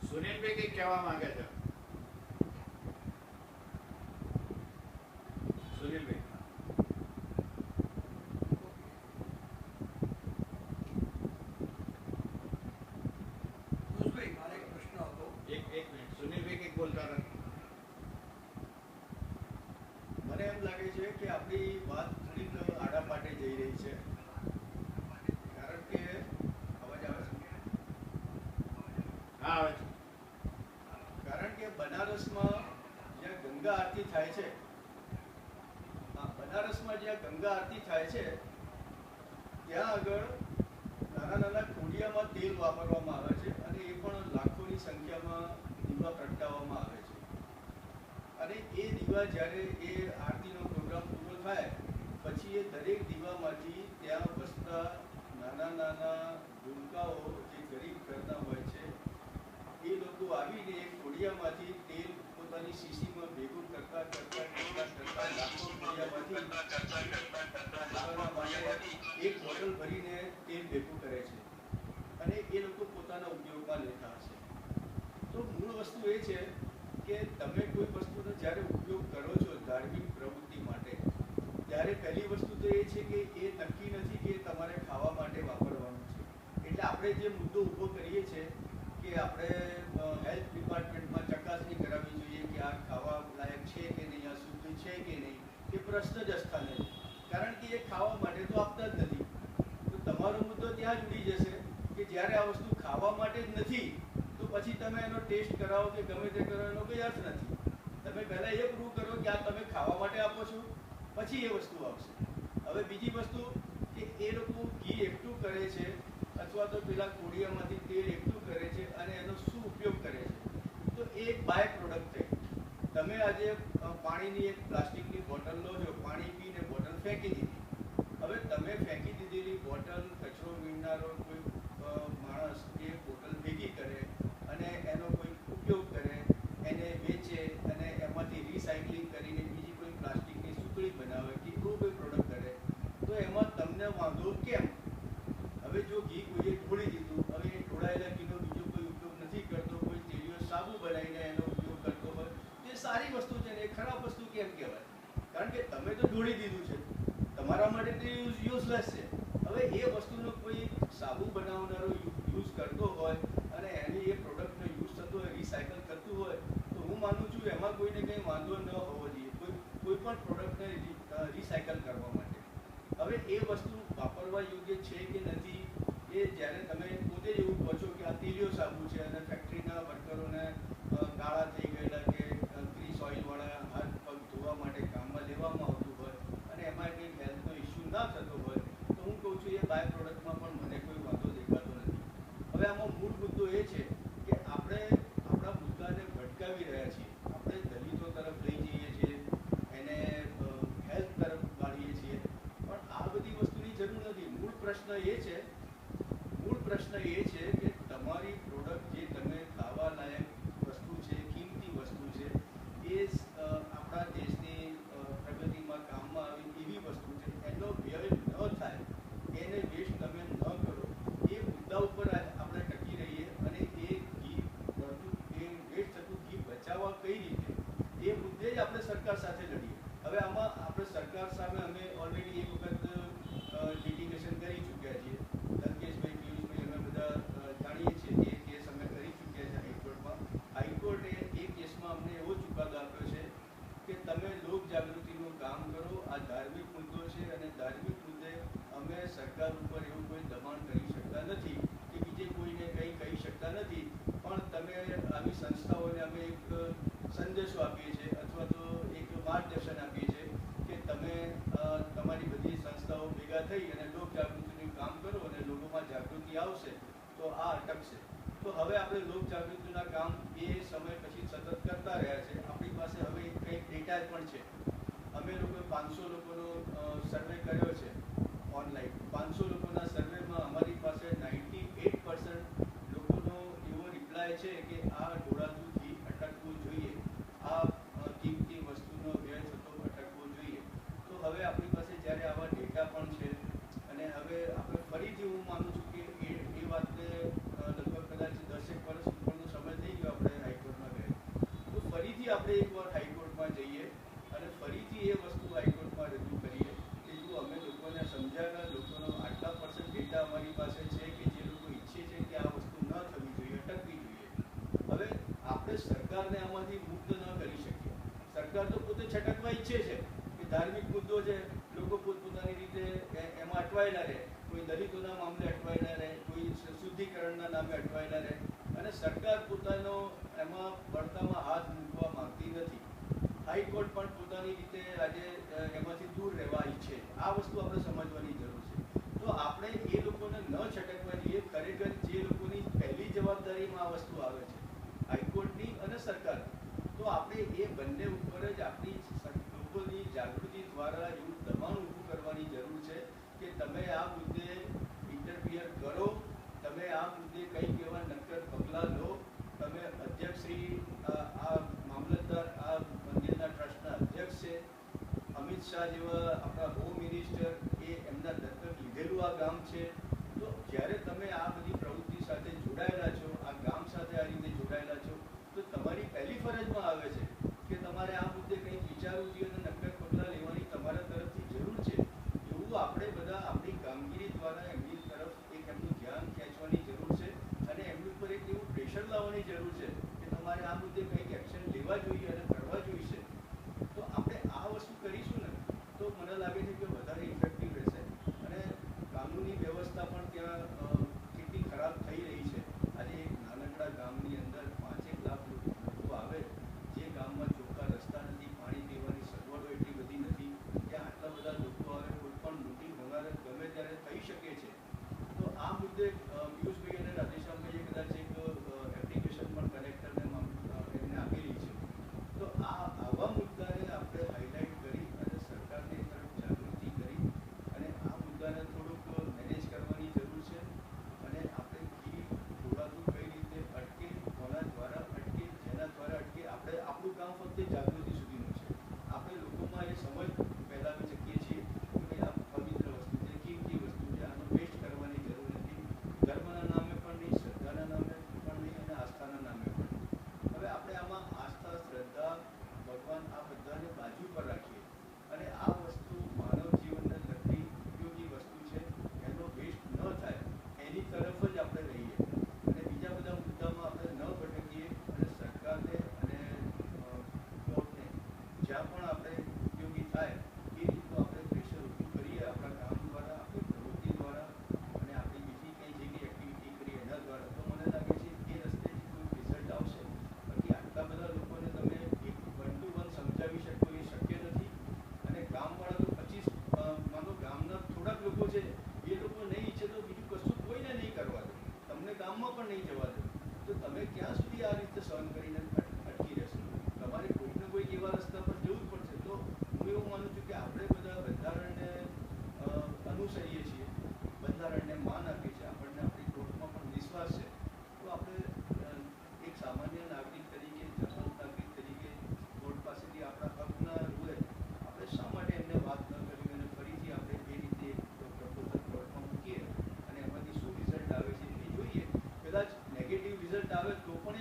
સુનિલભાઈ કંઈક કહેવા માંગે છે. સુનિલભાઈ, પિયુષભાઈ, મારે એક પ્રશ્ન હતો. એક મિનિટ. સુનિલભાઈ કંઈક બોલતા હતા. મને એમ લાગે છે કે આપણી વાત થોડીક આડાપાટે જઈ રહી છે, કારણ કે અવાજ આવે છે? હા, આવે છે. કારણ કે બનારસમાં જ્યાં ગંગા આરતી થાય છે, બનારસમાં જ્યાં ગંગા આરતી થાય છે ત્યાં આગળ નાના નાના કોડિયામાં તેલ વાપરવામાં આવે છે અને એ પણ લાખોની સંખ્યામાં દીવા પ્રગટાવવામાં આવે છે. અને એ દીવા જ્યારે એ આરતીનો પ્રોગ્રામ પૂરો થાય પછી એ દરેક દીવામાંથી ત્યાં વસતા નાના નાના ભૂલકાઓ જે ગરીબ ઘરના હોય છે એ લોકો આવીને એ કોડિયામાંથી તેલ પોતાની શીશીમાં ભેગું કરતા લાખો કોડિયામાંથી એક બોટલ ભરીને તેલ ભેગું કરે છે અને એ લોકો પોતાના ઉપયોગમાં લેતા હશે. તો મૂળ વસ્તુ એ છે કે તમે કોઈ વસ્તુનો જ્યારે ઉપયોગ કરો છો ધાર્મિક પ્રવૃત્તિ માટે, ત્યારે પહેલી વસ્તુ તો એ છે કે એ નક્કી નથી કે તમારે ખાવા માટે વાપરવાનું છે. એટલે આપણે જે મુદ્દો ઊભો કરીએ છીએ કે આપણે હેલ્થ ડિપાર્ટમેન્ટમાં ચકાસણી કરાવવી જોઈએ કે આ ખાવા લાયક છે કે નહીં, આ શુદ્ધ છે કે નહીં, એ પ્રશ્ન જ સ્થાને છે. કારણ કે એ ખાવા માટે તો આપતા જ નથી. તો તમારો મુદ્દો ત્યાં જ ઉડી જશે કે જ્યારે આ વસ્તુ ખાવા માટે જ નથી તો પછી તમે એનો ટેસ્ટ કરાવો કે ગમે તે કરો એનો કોઈ અર્થ નથી. તમે પહેલાં એ પ્રૂવ કરો કે આ તમે ખાવા માટે આપો છો, પછી એ વસ્તુ આવશે. હવે બીજી વસ્તુ કે એ લોકો ઘી એકઠું કરે છે અથવા તો પેલા કોડિયામાંથી તેલ એકઠું કરે છે અને એનો શું ઉપયોગ કરે છે, તો એ એક બાય પ્રોડક્ટ થઈ. તમે આજે પાણીની એક પ્લાસ્ટિકની બોટલ લો છો, પાણી પીને બોટલ ફેંકી દીધી. હવે તમે ફેંકી દીધેલી બોટલ કચરો વીણનારો કોઈ માણસ એ બોટલ ભેગી કરે અને એનો કોઈ ઉપયોગ કરે, એને વેચે અને એમાંથી રિસાયકલિંગ કરીને બીજી કોઈ પ્લાસ્ટિકની સુતળી બનાવે કે એવું કોઈ પ્રોડક્ટ કરે, તો એમાં તમને વાંધો કેમ? હવે જો ઘી કોઈએ ઢોળી દીધું, હવે એ ઢોળાયેલા ઘીનો બીજો કોઈ ઉપયોગ નથી કરતો, કોઈ તેલીઓ સાબુ બનાવીને એનો ઉપયોગ કરતો હોય, તો એ સારી વસ્તુ છે ને એ ખરાબ વસ્તુ કેમ કહેવાય? કારણ કે તમે તો ઢોળી દીધું છે, તમારા માટે હવે એ વસ્તુનો કોઈ સાબુ બનાવનારો યુઝ કરતો હોય અને એની એ પ્રોડક્ટનો યુઝ થતો હોય, રિસાયકલ કરતું હોય, તો હું માનું છું એમાં કોઈને કંઈ વાંધો ન હોવો જોઈએ કોઈ પણ પ્રોડક્ટને રિસાયકલ કરવા માટે. હવે એ વસ્તુ વાપરવા યોગ્ય છે કે નથી એ જ્યારે તમે પોતે જ એવું કહો છો કે આ તેલિયો સાબુ છે અને ફેક્ટરીના વર્કરોને કાળા થઈ ગયેલા કે ગ્રીસ ઓઇલવાળા હાથ પગ ધોવા માટે કામમાં લેવામાં આવતું હોય અને એમાં કંઈક હેલ્થનો ઇસ્યુ ના થતો હોય, તો હું કહું છું એ બાય પ્રોડક્ટમાં પણ મને કોઈ વાંધો દેખાતો નથી. હવે આમાં મૂળ મુદ્દો એ છે કે આપણે આપણા મુદ્દાને ભટકાવી રહ્યા છીએ. આપણે દલિતો તરફ લઈ જઈએ છીએ, એને હેલ્થ તરફ વાળીએ છીએ, પણ આ બધી વસ્તુની જરૂર નથી. મૂળ પ્રશ્ન એ છે કે તમારી પ્રોડક્ટ જે તમે ખાવા લાયક વસ્તુ છે, કિંમતી વસ્તુ છે, એ આપણા દેશની પ્રગતિમાં કામમાં આવે એવી વસ્તુ છે, એનો વ્યય ન થાય, એને વેસ્ટ તમે ન કરો, એ મુદ્દા ઉપર આપણે ટકી રહીએ અને એ ઘી વેસ્ટ થતું ઘી બચાવવા કઈ રીતે, એ મુદ્દે જ આપણે સરકાર સાથે લડીએ. હવે આમાં આપણે સરકાર સામે અમે ઓલરેડી એક વખત લિટિગેશન કરી ચૂક્યા છીએ. લંકેશભાઈ, પિયુષભાઈ, અમે બધા જાણીએ છીએ કે એ કેસ અમે કરી ચૂક્યા છે હાઈકોર્ટમાં. હાઈકોર્ટે એ કેસમાં અમને એવો ચુકાદો આપ્યો છે કે તમે લોક જાગૃતિનું કામ કરો, આ ધાર્મિક મુદ્દો છે અને ધાર્મિક મુદ્દે અમે સરકાર ઉપર એવું કોઈ દબાણ કરી શકતા નથી કે બીજે કોઈને કંઈ કહી શકતા નથી, પણ તમે આવી સંસ્થાઓને અમે એક સંદેશો આપીએ છીએ અથવા તો એક માર્ગદર્શન આપીએ છીએ કે તમે તમારી બધી સંસ્થાઓ ભેગા થઈ અને લોક જાગૃતિનું કામ કરો અને લોકોમાં જાગૃતિ આવશે તો આ અટકશે. તો હવે આપણે લોક જાગૃતિના કામ એ સમય પછી સતત કરતા રહ્યા છે. આપણી પાસે હવે કંઈક ડેટા પણ છે. અમે લોકોએ 500 લોકોનો સર્વે કર્યો છે ઓનલાઈન. 500 લોકોના સર્વેમાં અમારી પાસે 98% લોકોનો એવો રિપ્લાય છે કે આ ઢોળાતું ઘી અટકવું જોઈએ, આ કિંમતી વસ્તુનો વ્યય થતો અટકવો જોઈએ. તો હવે આપણી પાસે જ્યારે આવા ડેટા પણ છે અને હવે આપણે ફરીથી હું માનું છું કે એ વાતને લગભગ કદાચ 10 વર્ષ ઉપરનો સમય થઈ ગયો આપણે હાઈકોર્ટમાં ગયા, તો ફરીથી આપણે એકવાર હાઈકોર્ટમાં જઈએ અને ફરીથી એ વસ્તુ હાઈકોર્ટમાં રજૂ કરીએ કે જો અમે લોકોને સમજાવ્યા, લોકોનો આટલા % ડેટા અમારી પાસે છે કે જે લોકો ઈચ્છે છે કે આ વસ્તુ ન થવી જોઈએ, અટકવી જોઈએ. હવે આપણે સરકારને આમાંથી મુક્ત ન કરી શકીએ. સરકાર તો પોતે છટકવા ઈચ્છે છે કે ધાર્મિક મુદ્દો છે, લોકો પોતપોતાની રીતે એમાં અટવાયેલા રહે, કોઈ દલિતોના મામલે અટવાયેલા રહે, કોઈ શુદ્ધિકરણના નામે અટવાયેલા રહે, અને સરકાર પોતાનો એમાં પડતામાં હાથ મૂકવા માંગતી નથી. હાઈકોર્ટ પણ પોતાની રીતે આજે એમાંથી દૂર રહેવા ઈચ્છે. આ વસ્તુ આપણે સમજવાની જરૂર છે. તો આપણે એ લોકોને ન છટકવા દઈએ. ખરેખર જે લોકોની પહેલી જવાબદારીમાં આ વસ્તુ આવે છે, હાઈકોર્ટની અને સરકારની, તો આપણે એ બંને ઉપર જ આપણી લોકોની જાગૃતિ દ્વારા એવું દબાણ ઊભું કરવાની જરૂર છે કે તમે આ મુદ્દે ઇન્ટરફિયર કરો, તમે આ મુદ્દે કંઈક એવા નક્કર પગલાં લો. તમે અધ્યક્ષશ્રી, આ મામલતદાર આ મંદિરના ટ્રસ્ટના અધ્યક્ષ છે, અમિત શાહ જેવા આપણા હોમ મિનિસ્ટર, એ એમના દત્તક લીધેલું આ ગામ છે. તો જ્યારે તમે આ બધી પ્રવૃત્તિ સાથે જોડાયેલા છો, આ ગામ સાથે આ રીતે જોડાયેલા છો, તો તમારી પહેલી ફરજમાં આવે છે કે તમારે આ મુદ્દે કંઈક વિચારવું જોઈએ અને નક્કર પગલાં લેવાની તમારા તરફથી જરૂર છે. એવું આપણે બધા આપણી કામગીરી દ્વારા એમની તરફ એક એમનું ધ્યાન ખેંચવાની જરૂર છે અને એમની ઉપર એક એવું પ્રેશર લાવવાની જરૂર છે કે તમારે આ મુદ્દે કંઈક એક્શન લેવા જોઈએ અને કરવા જોઈશે. તો આપણે આ વસ્તુ કરીશું ને તો મને લાગે છે કે વધારે ઇફેક્ટિવ રહેશે અને કાનૂની વ્યવસ્થા પણ ત્યાં કેટલી ખરાબ થઈ રહી છે. આજે એક નાનકડા ગામની અંદર 5 લાખ લોકો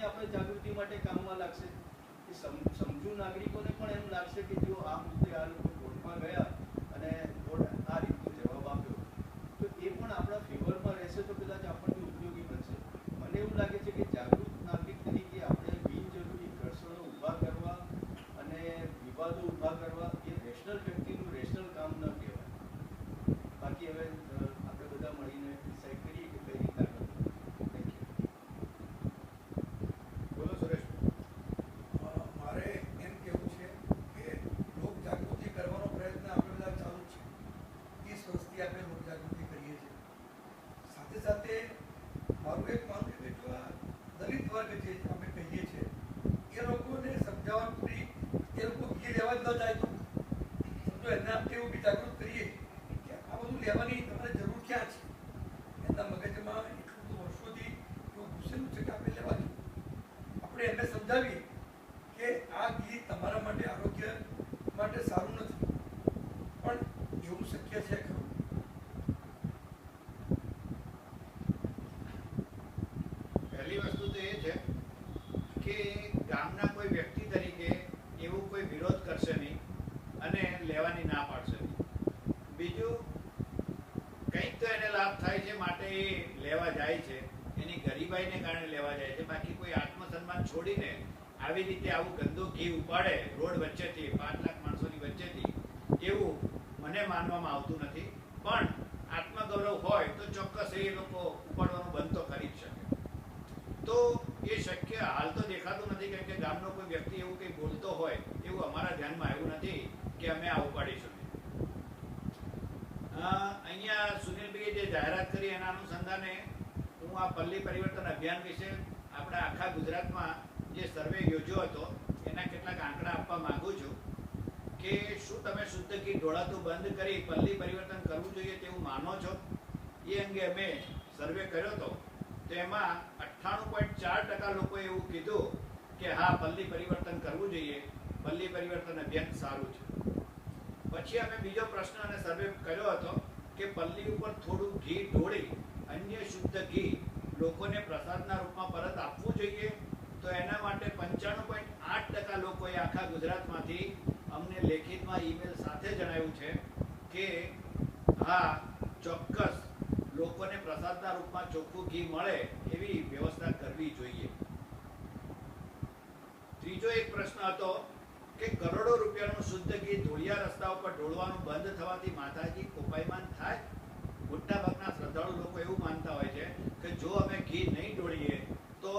આપણે જાગૃતિ માટે કામમાં લાગશે. કે સમજુ નાગરિકોને પણ એમ લાગશે કે જો આ મુદ્દે આ લોકો કોર્ટમાં ગયા અને કોર્ટ આ રીતનો જવાબ આપ્યો તો એ પણ આપણા ફેવરમાં રહેશે, તો કદાચ આપણને ઉપયોગી બનશે. મને એવું લાગે છે કે જાગૃત નાગરિક તરીકે આપણે બિનજરૂરી ઘર્ષણો ઊભા કરવા અને વિવાદો ઊભા કરવા એ રેશનલ વ્યક્તિનું રેશનલ કામ ન કહેવાય. બાકી હવે આપણે બધા મળીને ડિસાઈડ કરીએ કે કઈ રીતે આગળ. બોલો સુરેશ. મારે એમ કહેવું છે કે લોક જાગૃતિ કરવાનો પ્રયત્ન આપણે બધા ચાલુ જ છે. 30 વર્ષથી આપણે લોક જાગૃતિ કરીએ છીએ. સાથે સાથે મારું એક માનવું છે કે જો આ દલિત વર્ગ જે આપણે કહીએ છીએ એ લોકોને સમજાવવા પૂરી એ લોકો ઘી લેવા જ ન જાય તો સમજો એમને આપણે એવું બી જાગૃત કરીએ કે આ બધું લેવાની તમારે જરૂર ક્યાં છે. એમના મગજમાં એટલું બધું વર્ષોથી એવું ઘૂસેલું છે કે આપણે લેવા જોઈએ. આપણે એમને સમજાવીએ કે આ ઘી તમારા માટે આરોગ્ય માટે સારું નથી, પણ એવું શક્ય છે ખરું? પહેલી વસ્તુ તો એ છે કે ગામના કોઈ વ્યક્તિ તરીકે એવું કોઈ વિરોધ કરશે નહીં અને લેવાની ના પાડશે નહીં. બીજું કંઈક તો એને લાભ થાય છે માટે એ લેવા જાય છે, એની ગરીબાઈને કારણે લેવા જાય છે. બાકી કોઈ આત્મસન્માન છોડીને આવી રીતે આવું ગંદુ ઘી ઉપાડે રોડ વચ્ચેથી 5 લાખ માણસોની વચ્ચેથી, એવું મને માનવામાં આવતું નથી. પણ આત્મગૌરવ હોય તો ચોક્કસ એ લોકો ઉપાડવાનું બંધ તો કરી જ શકે. તો એ શક્ય હાલ તો દેખાતું નથી, કેમ કે ગામનો કોઈ વ્યક્તિ એવું કંઈ બોલતો હોય એવું અમારા ધ્યાનમાં આવ્યું નથી કે અમે આ ઉપાડીશું. અહીંયા સુનિલભાઈએ જે જાહેરાત કરી એના અનુસંધાને હું આ પલ્લી પરિવર્તન અભિયાન વિશે આપણે આખા ગુજરાતમાં જે સર્વે યોજ્યો હતો એના કેટલાક આંકડા આપવા માંગુ છું કે શું તમે શુદ્ધ ઘી ઢોળાતું બંધ કરી પલ્લી પરિવર્તન કરવું જોઈએ તેવું માનો છો? એ અંગે અમે સર્વે કર્યો હતો તો એમાં 98.4% લોકોએ એવું કીધું કે હા, પલ્લી પરિવર્તન કરવું જોઈએ, પલ્લી પરિવર્તન અભિયાન સારું છે. પછી અમે બીજો પ્રશ્ન અને સર્વે કર્યો હતો કે પલ્લી ઉપર થોડું ઘી ઢોળી અન્ય શુદ્ધ ઘી લોકોને પ્રસાદના રૂપમાં પરત આપવું જોઈએ. તો એના માટે 95.8% લોકોએ આખા ગુજરાતમાંથી અમને લેખિતમાં ઈમેલ સાથે જણાવ્યું છે કે હા, ચોક્કસ લોકોને પ્રસાદના રૂપમાં ચોખ્ખું ઘી મળે એવી વ્યવસ્થા કરવી જોઈએ. ત્રીજો એક પ્રશ્ન હતો કે કરોડો રૂપિયાનું શુદ્ધ ઘી ધોળિયા રસ્તા ઉપર ઢોળવાનું બંધ થવાથી માતાજી કોપાયમાન થાય. મોટાભાગના શ્રદ્ધાળુ લોકો એવું માનતા હોય છે કે જો અમે ઘી નહીં ઢોળીએ તો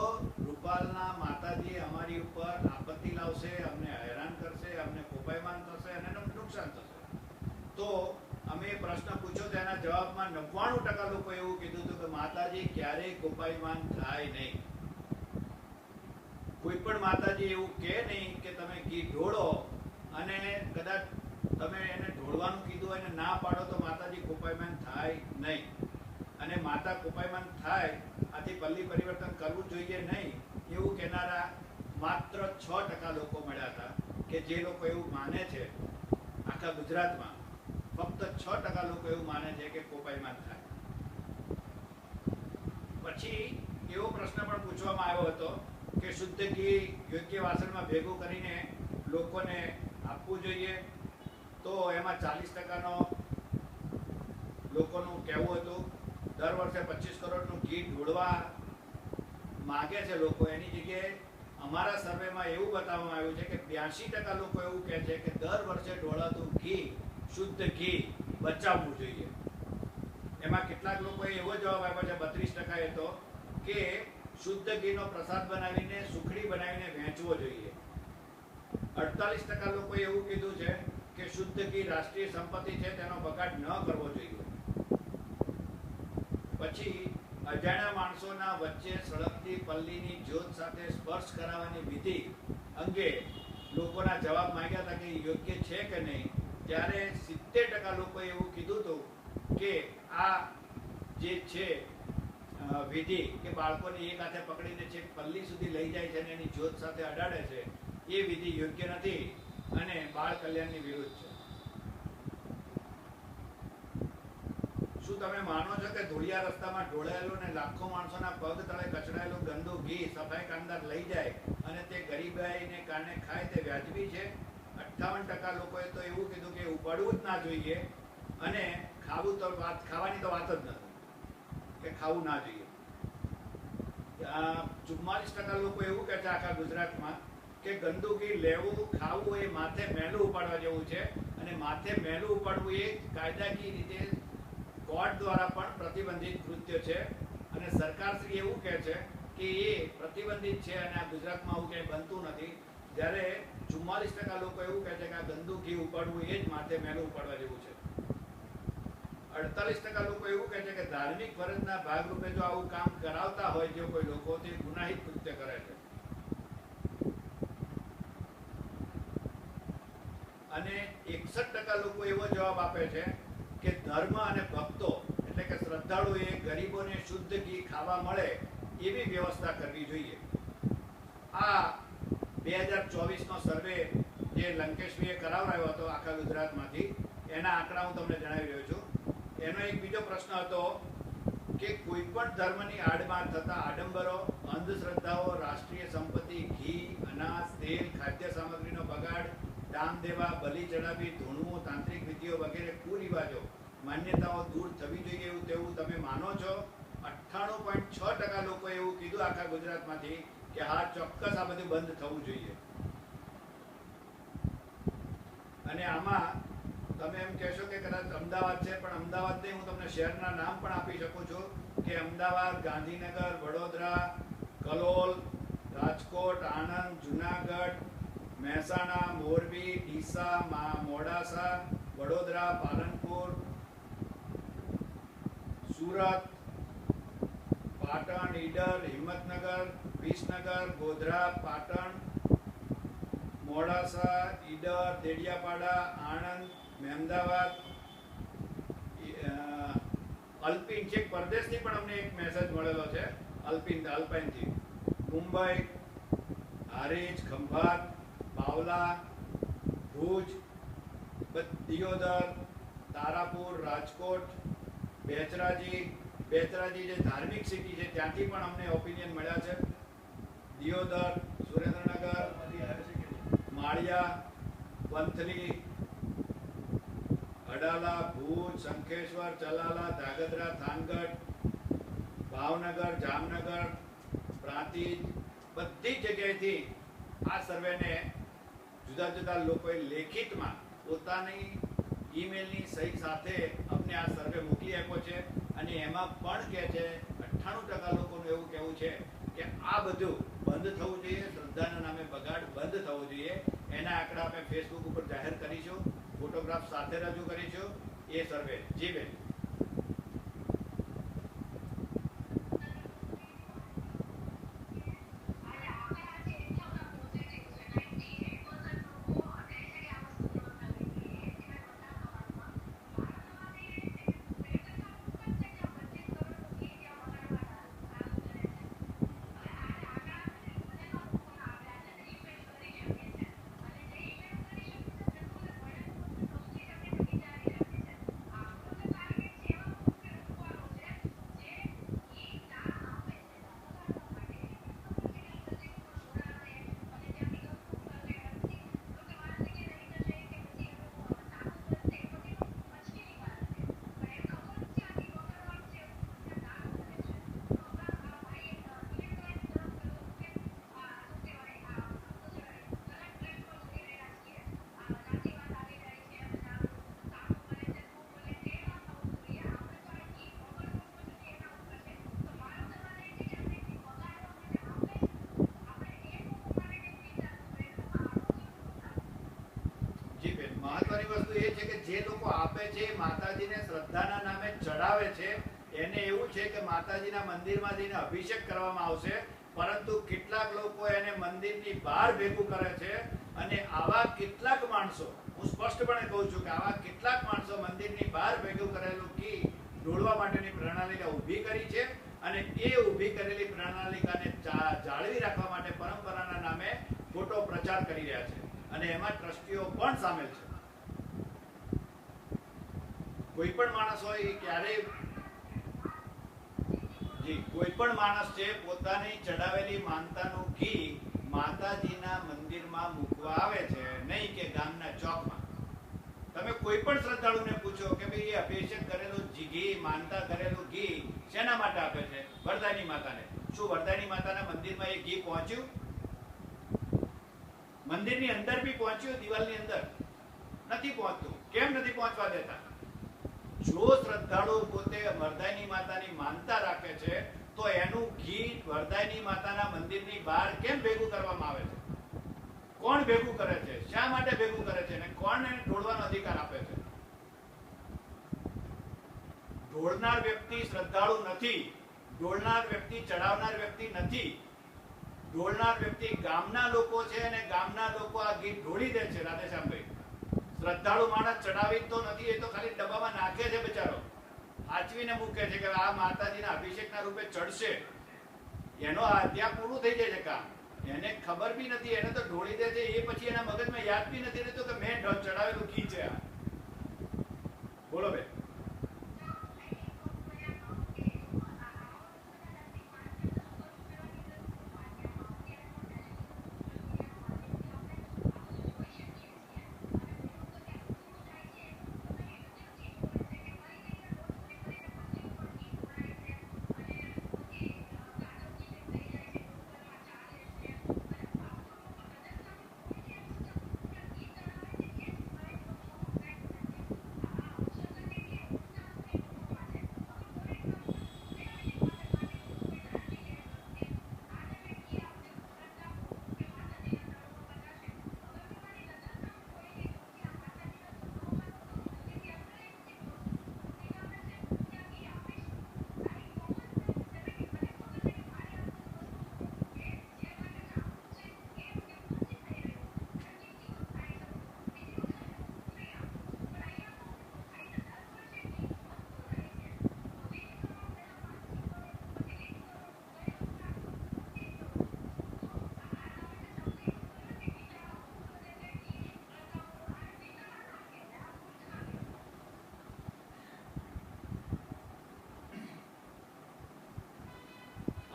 રૂપાલના માતાજી અમારી ઉપર આપત્તિ લાવશે, અમને હેરાન કરશે, અમને કોપાયમાન થશે અને નુકસાન થશે. તો અમે પ્રશ્ન પૂછ્યો તો એના જવાબમાં 99% લોકો એવું કીધું હતું કે માતાજી ક્યારેય કોપાયમાન થાય નહીં. કોઈ પણ માતાજી એવું કહે નહીં કે તમે ઘી ઢોળો અને કદાચ તમે એને ઢોળવાનું કીધું અને ના પાડો તો માતાજી કોપાયમાન થાય નહીં. અને માતા કોપાયમાન થાય આથી પલ્લી પરિવર્તન કરવું જોઈએ નહીં એવું કહેનારા માત્ર 6% લોકો મળ્યા હતા કે જે લોકો એવું માને છે. આખા ગુજરાતમાં ફક્ત 6% લોકો એવું માને છે કે કોપાયમાન થાય. પછી એવો પ્રશ્ન પણ પૂછવામાં આવ્યો હતો કે શુદ્ધ ઘી યોગ્ય વાસણમાં ભેગું કરીને લોકોને આપવું જોઈએ. તો એમાં 40%નો લોકોનું કહેવું હતું દર વર્ષે 25 કરોડનું ઘી ઢોળવા માગે છે લોકો. એની જગ્યાએ અમારા સર્વેમાં એવું બતાવવામાં આવ્યું છે કે 82% લોકો એવું કહે છે કે દર વર્ષે ઢોળાતું ઘી, શુદ્ધ ઘી બચાવવું જોઈએ. એમાં કેટલાક લોકોએ એવો જવાબ આપ્યો છે 32% તો કે શુદ્ધ ઘીનો પ્રસાદ બનાવીને સુખડી બનાવીને વહેંચવો જોઈએ. 48% લોકોએ એવું કીધું છે કે શુદ્ધ ઘી રાષ્ટ્રીય સંપત્તિ છે, તેનો બગાડ ન કરવો જોઈએ. પછી અજાણ્યા માણસોના વચ્ચે સળગતી પલ્લીની જ્યોત સાથે સ્પર્શ કરાવવાની વિધિ અંગે લોકોના જવાબ માંગ્યા હતા કે યોગ્ય છે કે નહીં. ત્યારે 70% લોકોએ એવું કીધું હતું કે આ જે છે વિધિ કે બાળકોને એક હાથે પકડીને છેક પલ્લી સુધી લઈ જાય છે અને એની જ્યોત સાથે અડાડે છે, એ વિધિ યોગ્ય નથી અને બાળ કલ્યાણની વિરુદ્ધ છે. શું તમે માનો છો કે ધોળિયા રસ્તામાં ઢોળાયેલું ને લાખો માણસોના પગ તળે કચડાયેલું ગંદુ ઘી સફાઈ કામદાર લઈ જાય અને તે ગરીબાઈને કારણે ખાય તે વ્યાજબી છે? 58% લોકોએ તો એવું કીધું કે ઉપાડવું જ ના જોઈએ અને ખાવું તો ખાવાની તો વાત જ નથી કે ખાવું ના જોઈએ. 44% લોકો એવું કહે છે આખા ગુજરાતમાં કે ગંદુ ઘી લેવું ખાવું એ માથે મેલું ઉપાડવા જેવું છે અને માથે મેલું ઉપાડવું એ કાયદાકીય રીતે કોર્ટ દ્વારા પણ પ્રતિબંધિત કૃત્ય છે અને સરકારશ્રી એવું કહે છે કે એ પ્રતિબંધિત છે અને આ ગુજરાતમાં આવું ક્યાંય બનતું નથી. જ્યારે 44% લોકો એવું કહે છે કે આ ગંદુ ઘી ઉપાડવું એ જ માથે મેલું ઉપાડવા જેવું છે. 48% લોકો એવું કહે છે કે ધાર્મિક ફરજના ભાગરૂપે જો આવું કામ કરાવતા હોય જો કોઈ લોકો તે ગુનાહિત કૃત્ય કરે છે. અને 61% લોકો એવો જવાબ આપે છે કે ધર્મ અને ભક્તો એટલે કે શ્રદ્ધાળુઓએ ગરીબોને શુદ્ધ ઘી ખાવા મળે એવી વ્યવસ્થા કરવી જોઈએ. આ 2024નો સર્વે જે લંકેશભાઈએ કરાવડાવ્યો હતો આખા ગુજરાતમાંથી એના આંકડા હું તમને જણાવી રહ્યો છું. એનો એક બીજો પ્રશ્ન હતો કે કોઈ પણ ધર્મની આડમાં થતા આડંબરો, અંધશ્રદ્ધાઓ, રાષ્ટ્રીય સંપત્તિ, ઘી, અનાજ, તેલ, ખાદ્ય સામગ્રીનો બગાડ, દાન દેવા, બલિ ચડાવી, ધૂણવું, તાંત્રિક વિધિઓ વગેરે કુરિવાજો માન્યતાઓ દૂર થવી જોઈએ એવું તેવું તમે માનો છો? 98.6% લોકો એવું કીધું આખા ગુજરાતમાંથી કે હા ચોક્કસ આ બધું બંધ થવું જોઈએ. અને આમાં તમે એમ કહેશો કે કદાચ અમદાવાદ છે પણ અમદાવાદ નહીં, હું તમને શહેરના નામ પણ આપી શકું છું કે અમદાવાદ, ગાંધીનગર, વડોદરા, કલોલ, રાજકોટ, આણંદ, જુનાગઢ, મહેસાણા, મોરબી, ડીસા, મોડાસા, વડોદરા, પાલનપુર, સુરત, પાટણ, ઈડર, હિંમતનગર, વિસનગર, ગોધરા, પાટણ, મોડાસા, ઈડર, દેડિયાપાડા, આણંદ, મહેમદાવાદ, અલ્પિન છે પરદેશથી પણ અમને એક મેસેજ મળેલો છે અલ્પાઇનથી, મુંબઈ, હારીજ, ખંભાત, બાવલા, ભુજ, દિયોદર, તારાપુર, રાજકોટ, બેચરાજી જે ધાર્મિક સિટી છે ત્યાંથી પણ અમને ઓપિનિયન મળ્યા છે. દિયોદર, સુરેન્દ્રનગર, માળિયા, વંથલી, અડાલા, ભુજ, શંખેશ્વર, ચલાલા, ધાગધ્રા, થાનગઢ, ભાવનગર, જામનગર, પ્રાંતિજ, બધી જગ્યાએથી આ સર્વેને જુદા જુદા લોકોએ લેખિતમાં પોતાની ઈમેલની સહી સાથે અમને આ સર્વે મોકલી આપ્યો છે અને એમાં પણ કહે છે 98% લોકોનું એવું કહેવું છે કે આ બધું બંધ થવું જોઈએ, શ્રદ્ધાના નામે બગાડ બંધ થવો જોઈએ. એના આંકડા આપણે ફેસબુક ઉપર જાહેર કરીશું, ફોટોગ્રાફ સાથે રજૂ કરીશું. એ સર્વે જી બેન. મહત્વની વસ્તુ એ છે કે જે લોકો આપે છે માતાજીને શ્રદ્ધાના નામે ચડાવે છે એને એવું છે કે માતાજીના મંદિરમાં જઈને અભિષેક કરવામાં આવશે, પરંતુ કેટલાક લોકો એને મંદિરની બહાર ભેગું કરે છે અને આવા કેટલાક માણસો, હું સ્પષ્ટપણે કહું છું કે આવા કેટલાક માણસો મંદિરની બહાર ભેગું કરેલું ઘી ઢોળવા માટેની પ્રણાલિકા ઊભી કરી છે અને એ ઊભી કરેલી પ્રણાલિકાને જાળવી રાખવા માટે પરંપરાના નામે ખોટો પ્રચાર કરી રહ્યા છે અને એમાં ટ્રસ્ટીઓ પણ સામેલ છે. કોઈ પણ માણસ હોય એ ક્યારેય જી, કોઈ પણ માણસ છે પોતાની ચડાવેલી માનતાનું ઘી માતાજીના મંદિરમાં મૂકવા આવે છે, નહીં કે ગામના ચોકમાં. તમે કોઈ પણ શ્રદ્ધાળુને પૂછો કે ભાઈ એ અભિષેક કરેલું ઘી, માનતા કરેલું ઘી શેના માટે આપે છે? વરદાયની માતાને. શું વરદાયની માતાના મંદિરમાં એ ઘી પહોંચ્યું? મંદિરની અંદર બી પહોંચ્યું? દિવાલની અંદર નથી પહોંચતું. કેમ નથી પહોંચવા દેતા? જો શ્રદ્ધાળુ પોતે વરદાયની માતાની માનતા રાખે છે તો એનું ઘી વરદાયની માતાના મંદિરની બહાર કેમ ભેગું કરવામાં આવે છે? કોણ ભેગું કરે છે? શા માટે ભેગું કરે છે? અને કોણ એને ઢોળવાનો અધિકાર આપે છે? ઢોળનાર વ્યક્તિ શ્રદ્ધાળુ નથી. ઢોળનાર વ્યક્તિ ચડાવનાર વ્યક્તિ નથી. ઢોળનાર વ્યક્તિ ગામના લોકો છે અને ગામના લોકો આ ગીત ઢોળી દે છે. રાધેશ્યામભાઈ, શ્રદ્ધાળુ માણસ ચડાવી તો નથી, એ તો ખાલી ડબ્બામાં નાખે છે બિચારો, સાચવીને મૂકે છે કે આ માતાજીના અભિષેકના રૂપે ચડશે. એનો ત્યાં પૂરું થઈ જાય છે કામ. એને ખબર બી નથી, એને તો ઢોળી દે છે. એ પછી એના મગજમાં યાદ બી નથી રહેતું કે મેં ચડાવેલું ઘી છે આ. બોલો બેન.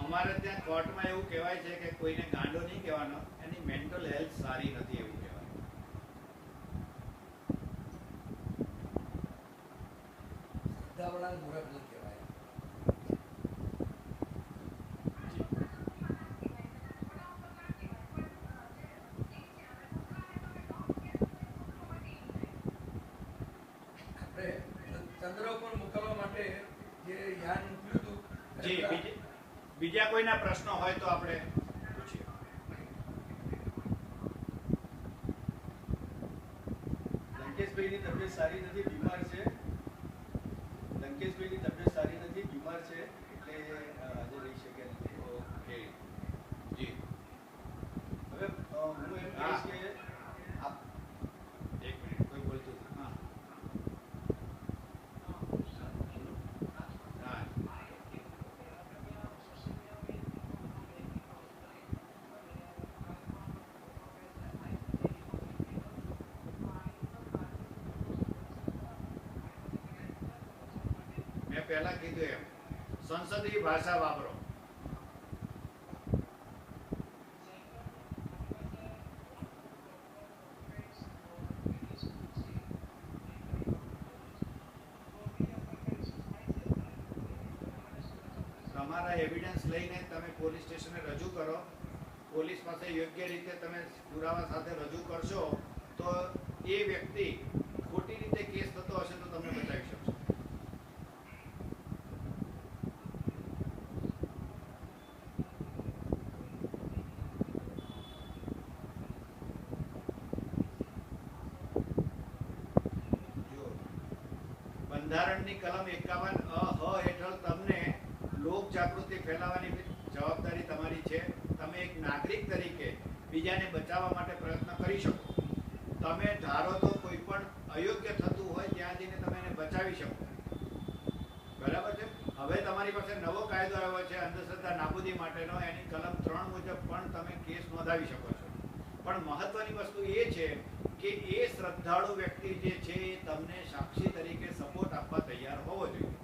અમારે ત્યાં કોર્ટમાં એવું કહેવાય છે કે કોઈને ગાંડો નહીં કહેવાનો, એની મેન્ટલ હેલ્થ સારી નથી એવું કહેવાય. શ્રદ્ધાવાળાને મૂર્ખ ન કહેવાય. આપણે ચંદ્ર ઉપર મુકાવવા માટે જે યાન મોકલ્યું હતું, જી, બીજા કોઈના પ્રશ્નો હોય તો આપણે પૂછીએ. લંકેશભાઈની તબિયત સારી નથી, બીમાર છે. લંકેશભાઈની તબિયત સારી નથી, બીમાર છે, એટલે આજે રહી શકે નથી. ઓકે જી. હવે હું એમ કહીશ કે આપ એક મિનિટ, કોઈ બોલતું હતું? હા હા. મેં પહેલા કીધું એમ સંસદીય ભાષા વાપરો. તમારા એવિડન્સ લઈને તમે પોલીસ સ્ટેશને રજૂ કરો. પોલીસ પાસે યોગ્ય રીતે તમે પુરાવા સાથે રજૂ કરશો તો એ વ્યક્તિ ખોટી રીતે કેસ થતો હશે તો તમને બચાવી શકશો. જો બંધારણની કલમ 51 હેઠળ તમને લોક જાગૃતિ ફેલાવવાની જવાબદારી તમારી છે. તમે એક નાગરિક તરીકે બીજાને બચાવવા માટે પ્રયત્ન કરી શકો. તમે ધારો તો કોઈ પણ અયોગ્ય થતું હોય ત્યાં જઈને તમે એને બચાવી શકો. બરાબર છે. હવે તમારી પાસે નવો કાયદો આવ્યો છે અંધશ્રદ્ધા નાબૂદી માટેનો. એની કલમ 3 મુજબ પણ તમે કેસ નોંધાવી શકો છો. પણ મહત્વની વસ્તુ એ છે કે એ શ્રદ્ધાળુ વ્યક્તિ જે છે એ તમને સાક્ષી તરીકે સપોર્ટ આપવા તૈયાર હોવો જોઈએ.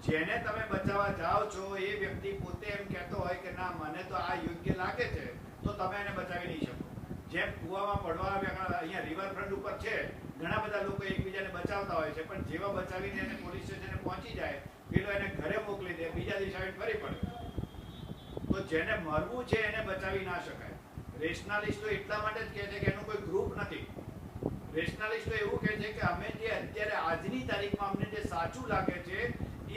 જેને તમે બચાવવા જાઓ છો એ વ્યક્તિ પોતે એમ કહેતો હોય કે ના મને તો આ યોગ્ય લાગે છે, તો તમે એને બચાવી નહીં શકો. જેમ કૂવામાં પડવા અહીંયા રિવરફ્રન્ટ ઉપર છે, ઘણા બધા લોકો એકબીજાને બચાવતા હોય છે, પણ જેવા બચાવીને એને પોલીસ સ્ટેશને પહોંચી જાય પેલો એને ઘરે મોકલી દે, બીજા દિવસે આવીને ફરી પડે. તો જેને મરવું છે એને બચાવી ના શકાય. રેશનાલિસ્ટો એટલા માટે જ કહે છે કે એનું કોઈ ગ્રુપ નથી. રેશનાલિસ્ટો એવું કહે છે કે અમે જે અત્યારે આજની તારીખમાં અમને જે સાચું લાગે છે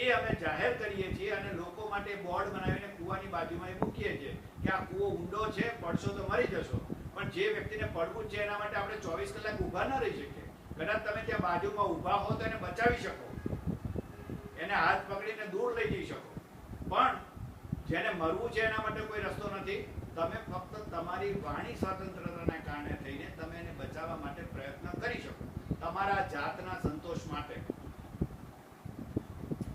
એ અમે જાહેર કરીએ છીએ અને લોકો માટે બોર્ડ બનાવીને કૂવાની બાજુમાં એ મૂકીએ છીએ કે આ કૂવો ઊંડો છે, પડશો તો મરી જશો, પણ જે વ્યક્તિને પડવું છે એના માટે આપણે 24 કલાક ઊભા ન રહી શકીએ. કદાચ તમે ત્યાં બાજુમાં ઊભા હો તો એને બચાવી શકો, એને હાથ પકડીને દૂર લઈ જઈ શકો, પણ જેને મરવું છે એના માટે કોઈ રસ્તો નથી. તમે ફક્ત તમારી વાણી સ્વતંત્રતાને કારણે થઈને તમે એને બચાવવા માટે પ્રયત્ન કરી શકો, તમારા જાતના સંતોષ માટે,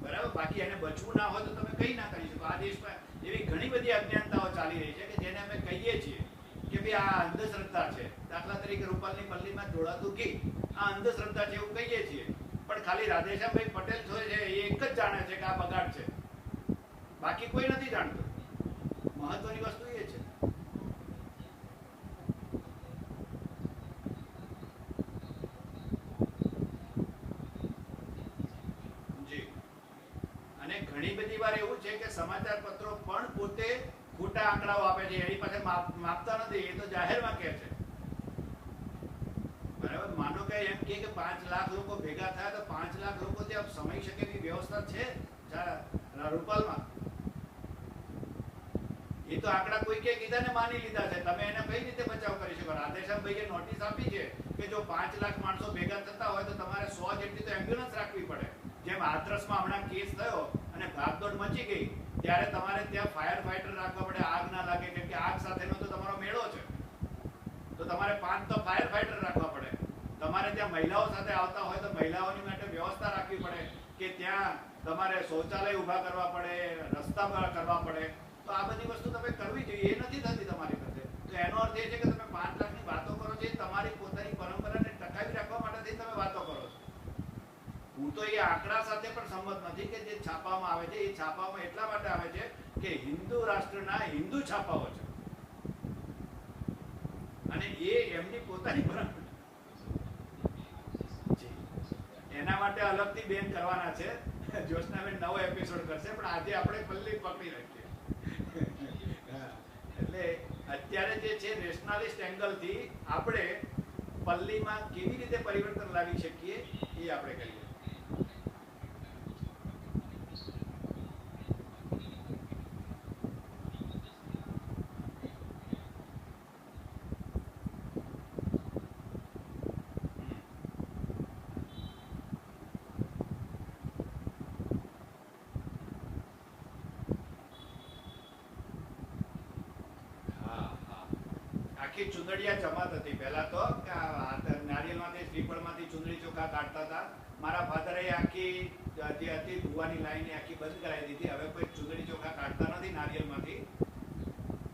બરાબર. બાકી એને બચવું ના હોય તો તમે કંઈ ના કરી શકો. આ દેશમાં એવી ઘણી બધી અજ્ઞાનતાઓ ચાલી રહી છે કે જેને અમે કહીએ છીએ કે ભાઈ આ અંધશ્રદ્ધા છે. દાખલા તરીકે રૂપાલની પલ્લીમાં ઢોળાતું ઘી, આ અંધશ્રદ્ધા છે એવું કહીએ છીએ, પણ ખાલી રાધેશ્યામભાઈ પટેલ છે એ એક જ જાણે છે કે આ બગાડ છે, બાકી કોઈ નથી જાણતું. મહત્વની વસ્તુ એ છે. જી. અને ઘણી બધી વાર એવું છે કે સમાચાર પત્રો પણ પોતે ખોટા આંકડાઓ આપે છે, એની પાસે માપતા નથી, એ તો જાહેરમાં કહે છે, બરાબર. માનો કે એમ કે 5 લાખ લોકો ભેગા થયા તો 5 લાખ લોકો ત્યાં સમાઈ શકે એવી વ્યવસ્થા છે રૂપાલમાં? એ તો આંકડા કોઈ કે કીધા ને માની લીધા છે. તમે એને કઈ રીતે બચાવ કરી શકો? રાધેશ્યામભાઈએ નોટિસ આપી છે કે જો 5 લાખ માણસો ભેગા થતા હોય તો તમારે 100 જેટલી તો એમ્બ્યુલન્સ રાખવી પડે. જેમ હાથરસમાં હમણાં કેસ થયો અને ભાગદોડ મચી ગઈ ત્યારે તમારે ત્યાં ફાયર ફાઈટર રાખવા પડે, આગ ના લાગે, કેમ કે આગ સાથેનો તો તમારો મેળો છે, તો તમારે 5 તો ફાયર ફાઈટર રાખવા પડે. તમારે ત્યાં મહિલાઓ સાથે આવતા હોય તો મહિલાઓની માટે વ્યવસ્થા રાખવી પડે કે ત્યાં તમારે શૌચાલય ઊભા કરવા પડે, રસ્તા કરવા પડે. તો આ બધી વસ્તુ તમે કરવી જોઈએ, એ નથી થતી તમારી પાસે. તો એનો અર્થ એ છે કે તમે 5 લાખની વાતો કરો છો, તમારી પોતાની પરંપરાને ટકાવી રાખવા માટે તમે વાતો કરો છો. હું તો એ આંકડા સાથે પણ સંમત નથી કે જે છાપવામાં આવે છે એ છાપવામાં એટલા માટે આવે છે કે હિન્દુ રાષ્ટ્રના હિન્દુ છાપાઓ છે અને એ એમની પોતાની પરંપરા, એના માટે અલગથી બેન કરવાના છે. જ્યોત્સનાબેન નવો એપિસોડ કરશે, પણ આજે આપણે પલ્લી પકડી રાખીએ. એટલે અત્યારે જે છે રેશનાલિસ્ટ એંગલથી આપણે પલ્લીમાં કેવી રીતે પરિવર્તન લાવી શકીએ એ આપણે કરીએ. ચુંદડિયા જમાત હતી પહેલા તો, નારિયેલમાંથી શ્રીફળમાંથી ચુંદડી ચોખા કાઢતા હતા. મારા ફાધરે આખી જે હતી ભુવાની લાઈન આખી બંધ કરાવી દીધી. હવે કોઈ ચુંદડી ચોખા કાઢતા નથી નારિયેલમાંથી,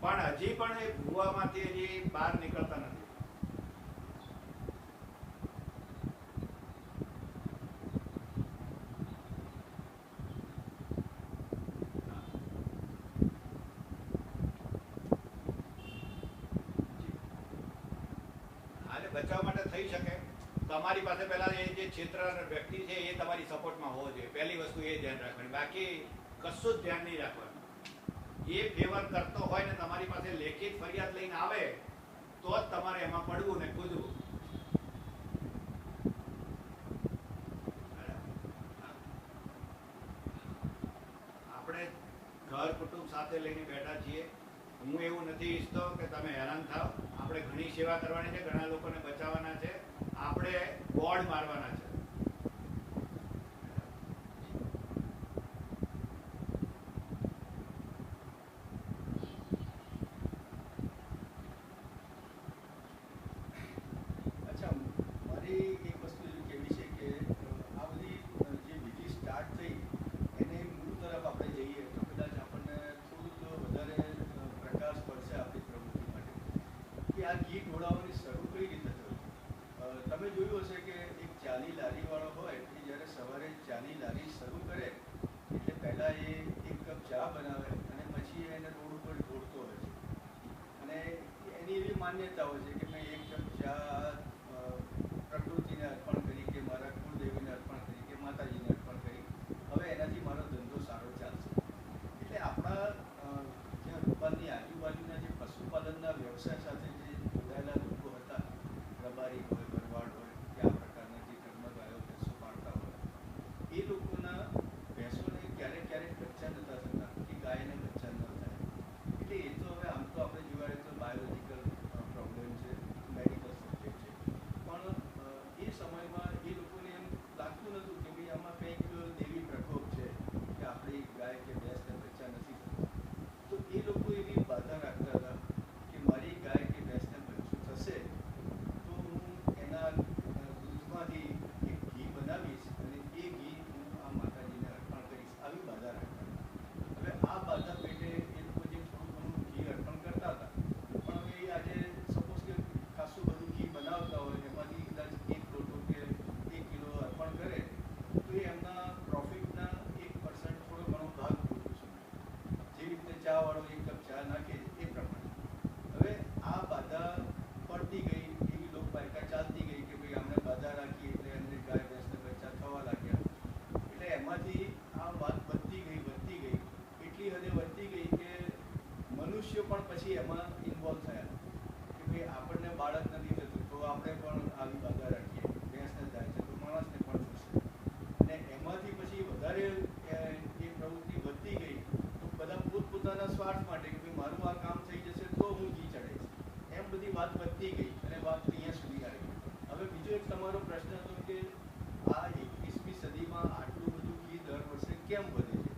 પણ હજી પણ એ ભુવામાંથી હજી બહાર નીકળતા નથી. બચાવ માટે થઈ શકે તમારી પાસે પહેલા એ જે ક્ષેત્ર વ્યક્તિ છે એ તમારી સપોર્ટમાં હોવો જોઈએ. પહેલી વસ્તુ એ ધ્યાન રાખવાની, બાકી કશું જ ધ્યાન નહીં રાખવાનું. એ ફેવર કરતો હોય ને તમારી પાસે લેખિત ફરિયાદ લઈને આવે તો જ તમારે એમાં પડવું ને કૂદવું. આપણે ઘર કુટુંબ સાથે લઈને બેઠા છીએ. હું એવું નથી ઈચ્છતો કે તમે હેરાન થાવ. આપણે ઘણી સેવા કરવાની છે, ઘણા લોકોને બચાવવાના છે, આપણે બોર્ડ મારવાના છે. અચ્છા, મારી એક વસ્તુ એવી કહેવી છે કે આ બધી જે વિધિ સ્ટાર્ટ થઈ એને મૂળ તરફ આપણે જઈએ તો કદાચ આપણને થોડુંક વધારે પ્રકાશ પડશે આપણી પ્રવૃત્તિ માટે કે આ ઘી ઢોળાવવાની શરૂ કઈ રીતે થયું. તમે જોયું હશે કે એક ચાલી લારી ચા બનાવે અને પછી એને રોડ ઉપર ઢોળતો હોય છે. અને એની એવી માન્યતા હોય છે કે મેં એક કપ ચા પ્રકૃતિને અર્પણ કરી, કે મારા કુળદેવીને અર્પણ કરી, કે માતાજીને અર્પણ કરી, હવે એનાથી મારો ધંધો સારો ચાલશે. એટલે આપણા જ્યાં રૂપાલની આજુબાજુના જે પશુપાલનના વ્યવસાય સાથે જે જોડાયેલા લોકો હતા, રબારી હોય, ભરવાડ હોય, કે આ પ્રકારના જે ઘરમાં ગાયો ભેંસો પાળતા હોય, એ લોકોના ભેંસોને ક્યારેક ક્યારેક બચ્ચા નહોતા થતા, કે ગાયને બચ્ચા ન થાય. એટલે એ તો હવે આમ તો આપણે જોવા જઈએ તો બાયોલોજિકલ પ્રોબ્લેમ છે, મેડિકલ સબ્જેક્ટ છે, પણ એ સમયમાં એ લોકોને એમ લાગતું નહોતું કે ભાઈ આમાં કંઈક દેવી પ્રકોપ છે કે આપણી ગાય કે ભેંસને બચ્ચા નથી થતા. તો એ લોકો એવી બાધા રાખતા હતા કે મારી ગાય કે ભેંસને બચ્ચું થશે તો હું એના દૂધમાંથી એક ઘી બનાવીશ અને એ ઘી હું આ માતાજીને અર્પણ કરીશ, આવી બાધા રાખતા હતા. હવે આ બાધા પેટે એ લોકો જે થોડું ઘણું ઘી અર્પણ કરતા હતા, પણ હવે આજે સપોઝ કે ખાસું બધું ઘી બનાવતા હોય, એમાંથી કદાચ 1 લોટો કે 1 કિલો અર્પણ કરે તો એ એમના પ્રોફિટના 1% થોડો ઘણો ભાગ પૂરતું છે. જેવી રીતે ચાવાળો 1 કપ ચા નાખે એ પ્રમાણે. હવે આ બાધા પડતી ગઈ, એવી લોકવાયકા ચાલતી ગઈ કે ભાઈ આપણે બાધા રાખી એટલે એમને ગાય ભેંસને બચ્ચા થવા લાગ્યા. એટલે એમાંથી આ વાત વધતી ગઈ, એટલી હદે વધતી ગઈ કે મનુષ્યો પણ પછી એમાં ઇન્વોલ્વ થયા કે ભાઈ આપણને બાળક નથી થતું તો આપણે પણ આવી બાધા રાખીએ, ભેંસને થાય છે તો માણસને પણ થશે. અને એમાંથી પછી વધારે એ પ્રવૃત્તિ વધતી ગઈ તો બધા પોતપોતાના સ્વાર્થ માટે કે ભાઈ મારું આ કામ થઈ જશે તો હું ઘી ચડાવીશ, એમ બધી વાત વધતી ગઈ અને વાત અહીંયા સુધી આવી. હવે બીજો એક તમારો પ્રશ્ન હતો કે આ 21મી સદીમાં આટલું બધું ઘી દર વર્ષે કેમ વધે છે?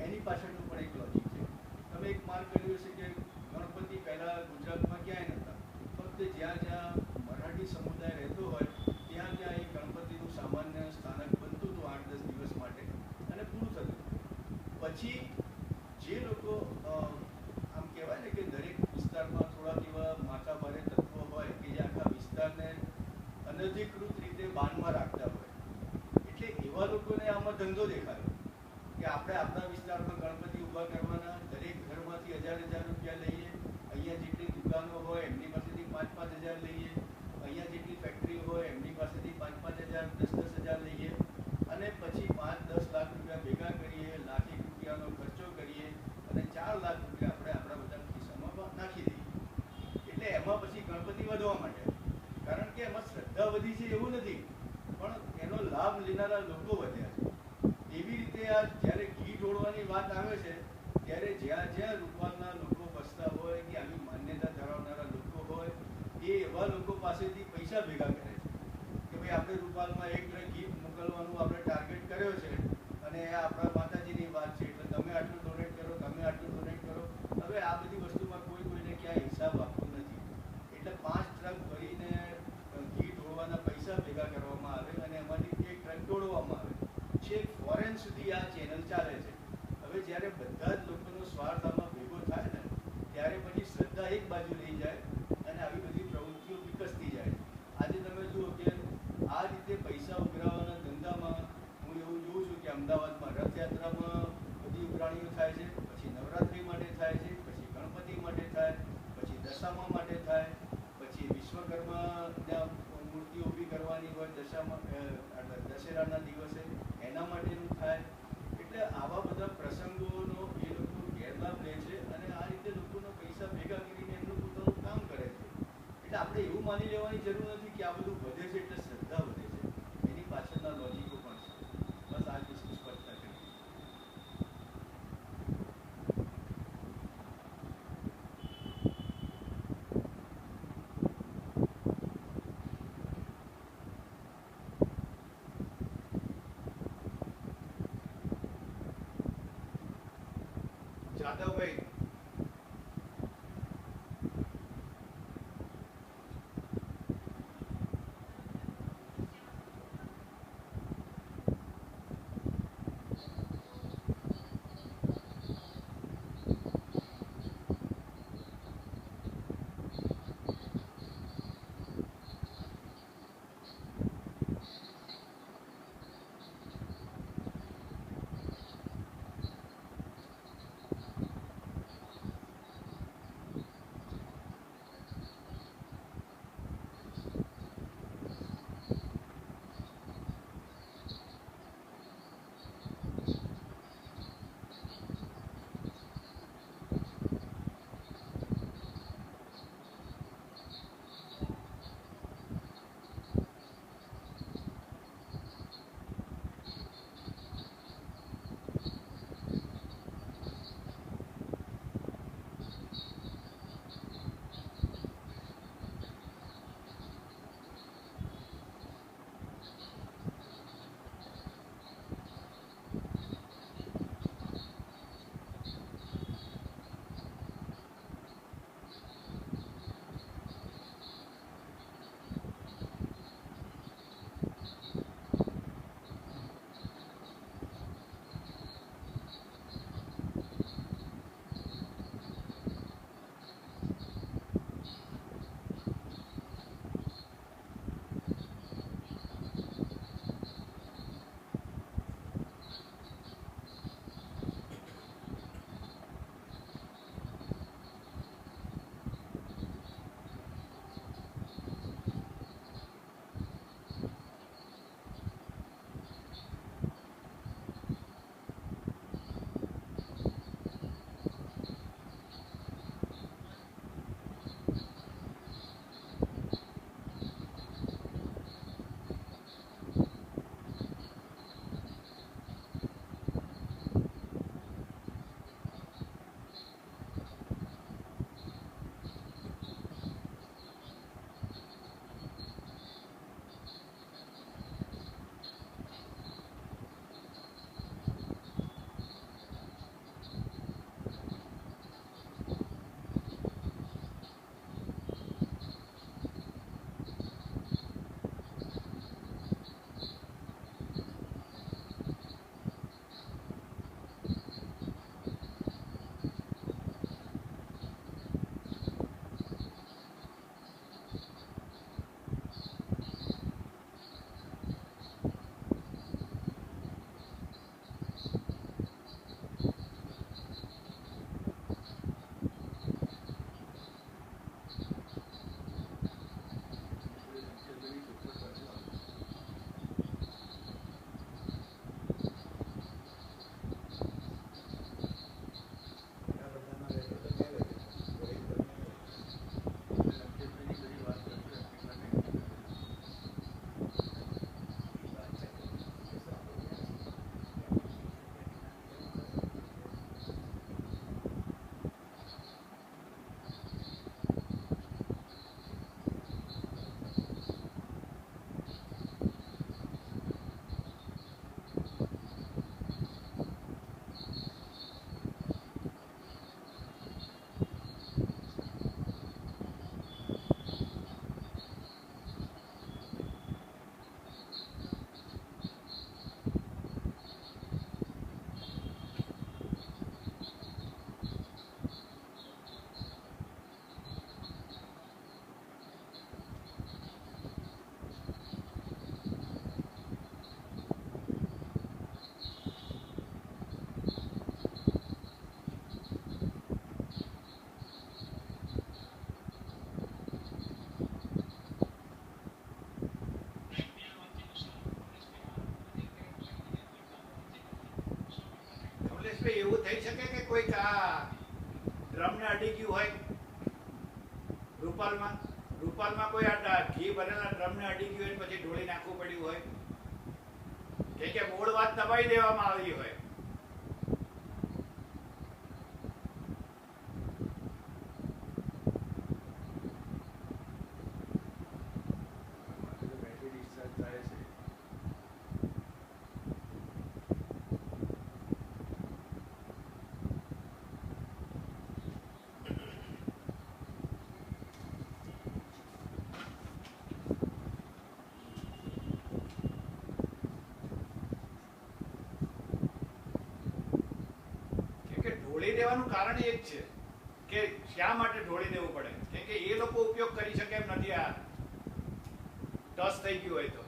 એની પાછળનું પણ એક લોજિક છે. તમે એક માર્ક કર્યું હશે કે ગણપતિ પહેલાં ગુજરાતમાં ક્યાંય નહોતા, ફક્ત જ્યાં જ્યાં મરાઠી સમુદાય રહેતો હોય ત્યાં ત્યાં એ ગણપતિનું સામાન્ય સ્થાનક બનતું હતું 8-10 દિવસ માટે અને પૂરું થતું હતું. પછી જે લોકો આમ કહેવાય ને કે દરેક વિસ્તારમાં થોડાક એવા માથાભારે તત્વો હોય કે જે આખા વિસ્તારને અનધિકૃત રીતે બાનમાં રાખતા હોય, એટલે એવા લોકોને આમાં ધંધો દેખાયો કે આપણે આપણા વિસ્તારમાં ગણપતિ ઊભા કરવાના, દરેક ઘરમાંથી 1000-1000 રૂપિયા લઈએ, અહીંયા જેટલી દુકાનો હોય એમની પાસેથી 5-5 હજાર લઈએ, અહીંયા જેટલી ફેક્ટરી હોય એમની પાસેથી 5-5 હજાર, 10-10 હજાર લઈએ અને પછી 5-10 લાખ રૂપિયા ભેગા કરીએ, લાખ એક રૂપિયાનો ખર્ચો કરીએ અને 4 લાખ રૂપિયા આપણે આપણા બધા ખિસ્સામાં નાખી દઈએ. એટલે એમાં પછી ગણપતિ વધવા માંડ્યા, કારણ કે એમાં શ્રદ્ધા વધી છે એવું નથી, પણ એનો લાભ લેનારા લોકો વધ્યા છે. એવી રીતે આ જ્યારે ઘી ઢોળવાની વાત આવે છે ત્યારે જ્યાં જ્યાં રૂપાલના લોકો બસતા હોય કે આવી માન્યતા ધરાવનારા લોકો હોય એ એવા લોકો પાસેથી પૈસા ભેગા કરે છે કે ભાઈ આપણે રૂપાલમાં 1 ટ્રક ઘી મોકલવાનું આપણે ટાર્ગેટ કર્યો છે અને આપણા માતાજીની વાત છે એટલે તમે આટલું ડોનેટ કરો, તમે આટલું ડોનેટ કરો. હવે આ બધી વસ્તુમાં કોઈને ક્યાંય હિસાબ આપતું નથી. એટલે 5 ટ્રક ભરીને ઘી ઢોળવાના પૈસા ભેગા કરવામાં આવે અને એમાંથી 1 ટ્રક ઢોળવામાં આવે. છેક ફોરેન સુધી આ ચેનલ ચાલે છે. હવે જ્યારે બધા જ લોકોનો સ્વાર્થ આમાં ભેગો થાય ને ત્યારે પછી શ્રદ્ધા એક બાજુ રહી જાય અને આવી બધી પ્રવૃત્તિઓ વિકસતી જાય. આજે તમે જુઓ કે આ રીતે પૈસા ઉઘરાવવાના ધંધામાં હું એવું જોઉં છું કે અમદાવાદમાં રથયાત્રામાં બધી ઉઘરાણીઓ થાય છે, પછી નવરાત્રિ માટે થાય છે, પછી ગણપતિ માટે થાય, પછી દશામા માટે થાય, પછી વિશ્વકર્માના મૂર્તિ ઊભી કરવાની હોય દશેરાના દિવસે એના માટેનું થાય. એટલે આવા બધા પ્રસંગોનો એ લોકો ગેરલાભ લે છે અને આ રીતે લોકોનો પૈસા ભેગા કરીને એમનું પોતાનું કામ કરે છે. એટલે આપણે એવું માની લેવાની જરૂર નથી કે આ બધું વધે છે એટલે શ્રદ્ધા વધે છે, એની પાછળના લોજિકો પણ છે. બસ આ જ વસ્તુ સ્પષ્ટતા કરી. જાદવભાઈ, એવું થઈ શકે કે કોઈક આ ડ્રમને અડી ગયું હોય રૂપાલમાં કોઈ આ ઘી ભરેલા ડ્રમને અડી ગયું હોય પછી ઢોળી નાખવું પડ્યું હોય કે મૂળ વાત દબાઈ દેવામાં આવી હોય. બેટરી ડિસ્ચાર્જ થાય છે. ઢોળી દેવાનું કારણ એ જ છે કે શા માટે ઢોળી દેવું પડે કેમ કે એ લોકો ઉપયોગ કરી શકે એમ નથી આ ટચ થઈ ગયું હોય તો.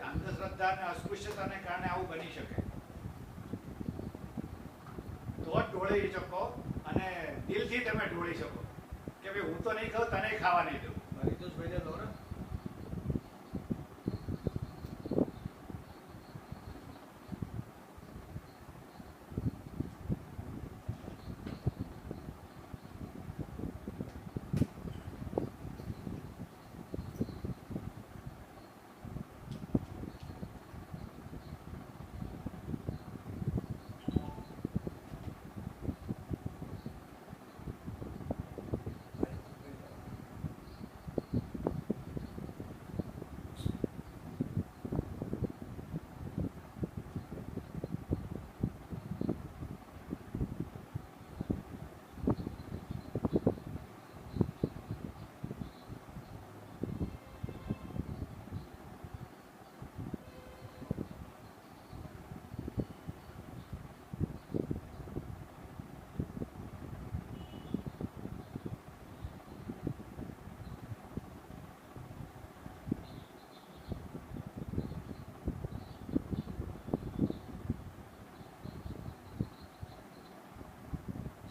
અંધશ્રદ્ધા અને અસ્પૃશ્યતાને કારણે આવું બની શકે તો જ ઢોળી શકો અને દિલથી તમે ઢોળી શકો કે ભાઈ હું તો નહીં ખાઉં તને ખાવા નહીં દઉં. પરિતોષભાઈને લો ને.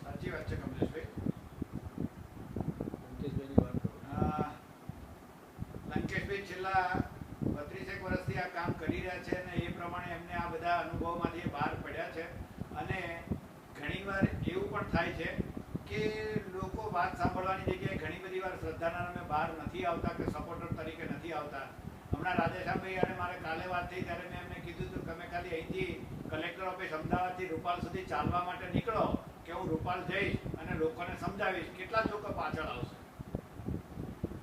સાચી વાત છે કમલેશભાઈ. લંકેશભાઈની વાત કરો. લંકેશભાઈ છેલ્લા 32 વર્ષથી આ કામ કરી રહ્યા છે અને એ પ્રમાણે એમને આ બધા અનુભવમાંથી બહાર પડ્યા છે અને ઘણીવાર એવું પણ થાય છે કે લોકો વાત સાંભળવાની જગ્યાએ ઘણી બધી વાર શ્રદ્ધાના નામે બહાર નથી આવતા કે સપોર્ટર તરીકે નથી આવતા. હમણાં રાજેશાભાઈ અને મારે કાલે વાત થઈ ત્યારે મેં એમને કીધું હતું કે તમે ખાલી અહીંથી કલેક્ટર ઓફિસ અમદાવાદથી રૂપાલ સુધી ચાલવા માટે નીકળો કે હું રૂપાલ જઈશ અને લોકોને સમજાવીશ કેટલા લોકો પાછળ આવશે.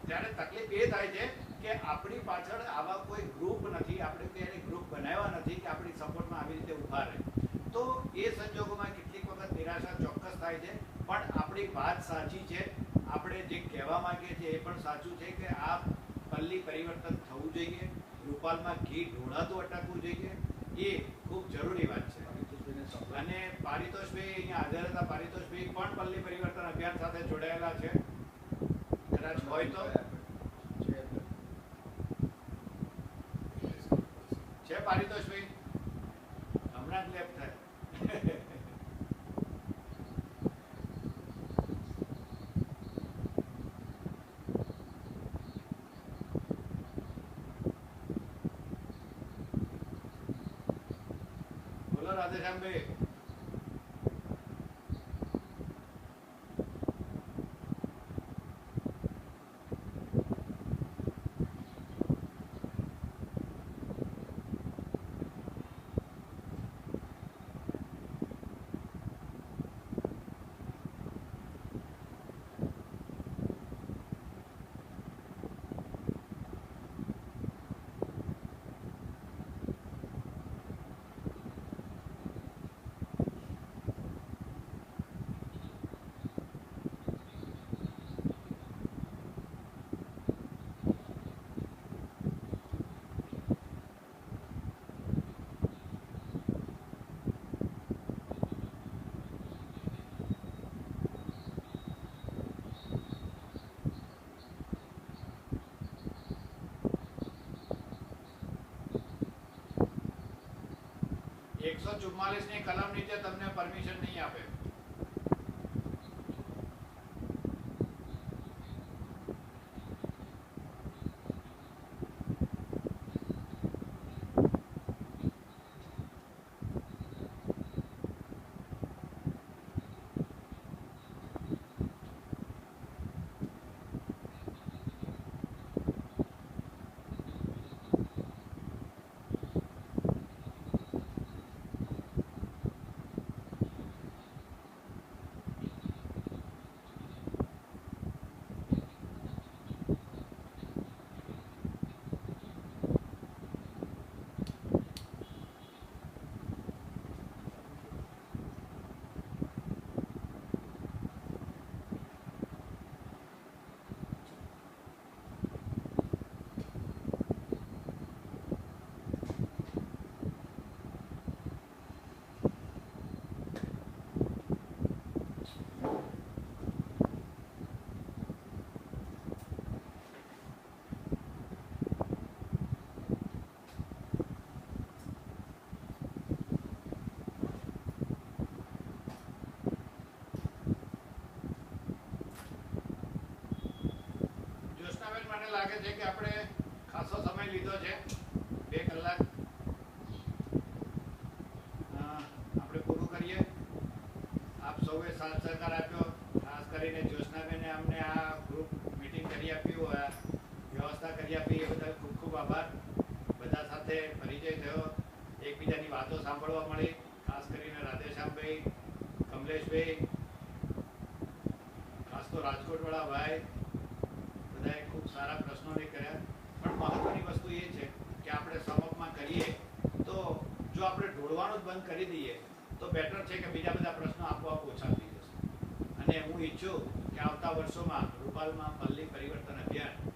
ત્યારે તકલીફ એ થાય છે કે આપણી પાછળ આવા કોઈ ગ્રુપ નથી, આપણે કોઈ ગ્રુપ બનાવ્યા નથી કે આપણી સપોર્ટમાં આવી રીતે ઊભા રહે. તો એ સંજોગોમાં કેટલીક વખત નિરાશા ચોક્કસ થાય છે પણ આપણી વાત સાચી છે. આપણે જે કહેવા માંગીએ છીએ એ પણ સાચું છે કે આ પલ્લી પરિવર્તન થવું જોઈએ, રૂપાલમાં ઘી ઢોળાતું અટકવું જોઈએ, એ ખૂબ જરૂરી વાત છે. અને પારિતોષભાઈ અહીંયા હાજર હતા, પારિતોષભાઈ પણ પલ્લી પરિવર્તન અભિયાન સાથે જોડાયેલા છે, કદાચ હોય તો છે પારિતોષભાઈ, હમણાં જ લેપ થાય. બોલો રાધેશ્યામભાઈ. 244 ની કલમ નીચે તમને પરમિશન નહીં આપે. જ્યોત્સનાબેન, મને લાગે છે કે આપણે ખાસો સમય લીધો છે, 2 કલાક. આપણે પૂરું કરીએ. આપ સૌએ સાથ સહકાર આપ્યો, ખાસ કરીને જ્યોત્સનાબેને અમને આ ગ્રુપ મીટિંગ કરી આપ્યું, વ્યવસ્થા કરી આપી, એ બદલ ખૂબ ખૂબ આભાર. બધા સાથે પરિચય થયો, એકબીજાની વાતો સાંભળવા મળી, ખાસ કરીને રાધેશ્યામભાઈ, કમલેશભાઈ, ખાસ તો રાજકોટવાળા ભાઈ, બધાએ ખૂબ સારા પ્રશ્નો નહીં કર્યા. પણ મહત્વની વસ્તુ એ છે કે આપણે સમપમાં કરીએ તો જો આપણે ઢોળવાનું જ બંધ કરી દઈએ તો બેટર છે કે બીજા બધા પ્રશ્નો આપોઆપ ઓછા થઈ જશે. અને હું ઈચ્છું કે આવતા વર્ષોમાં રૂપાલમાં પલ્લી પરિવર્તન અભિયાન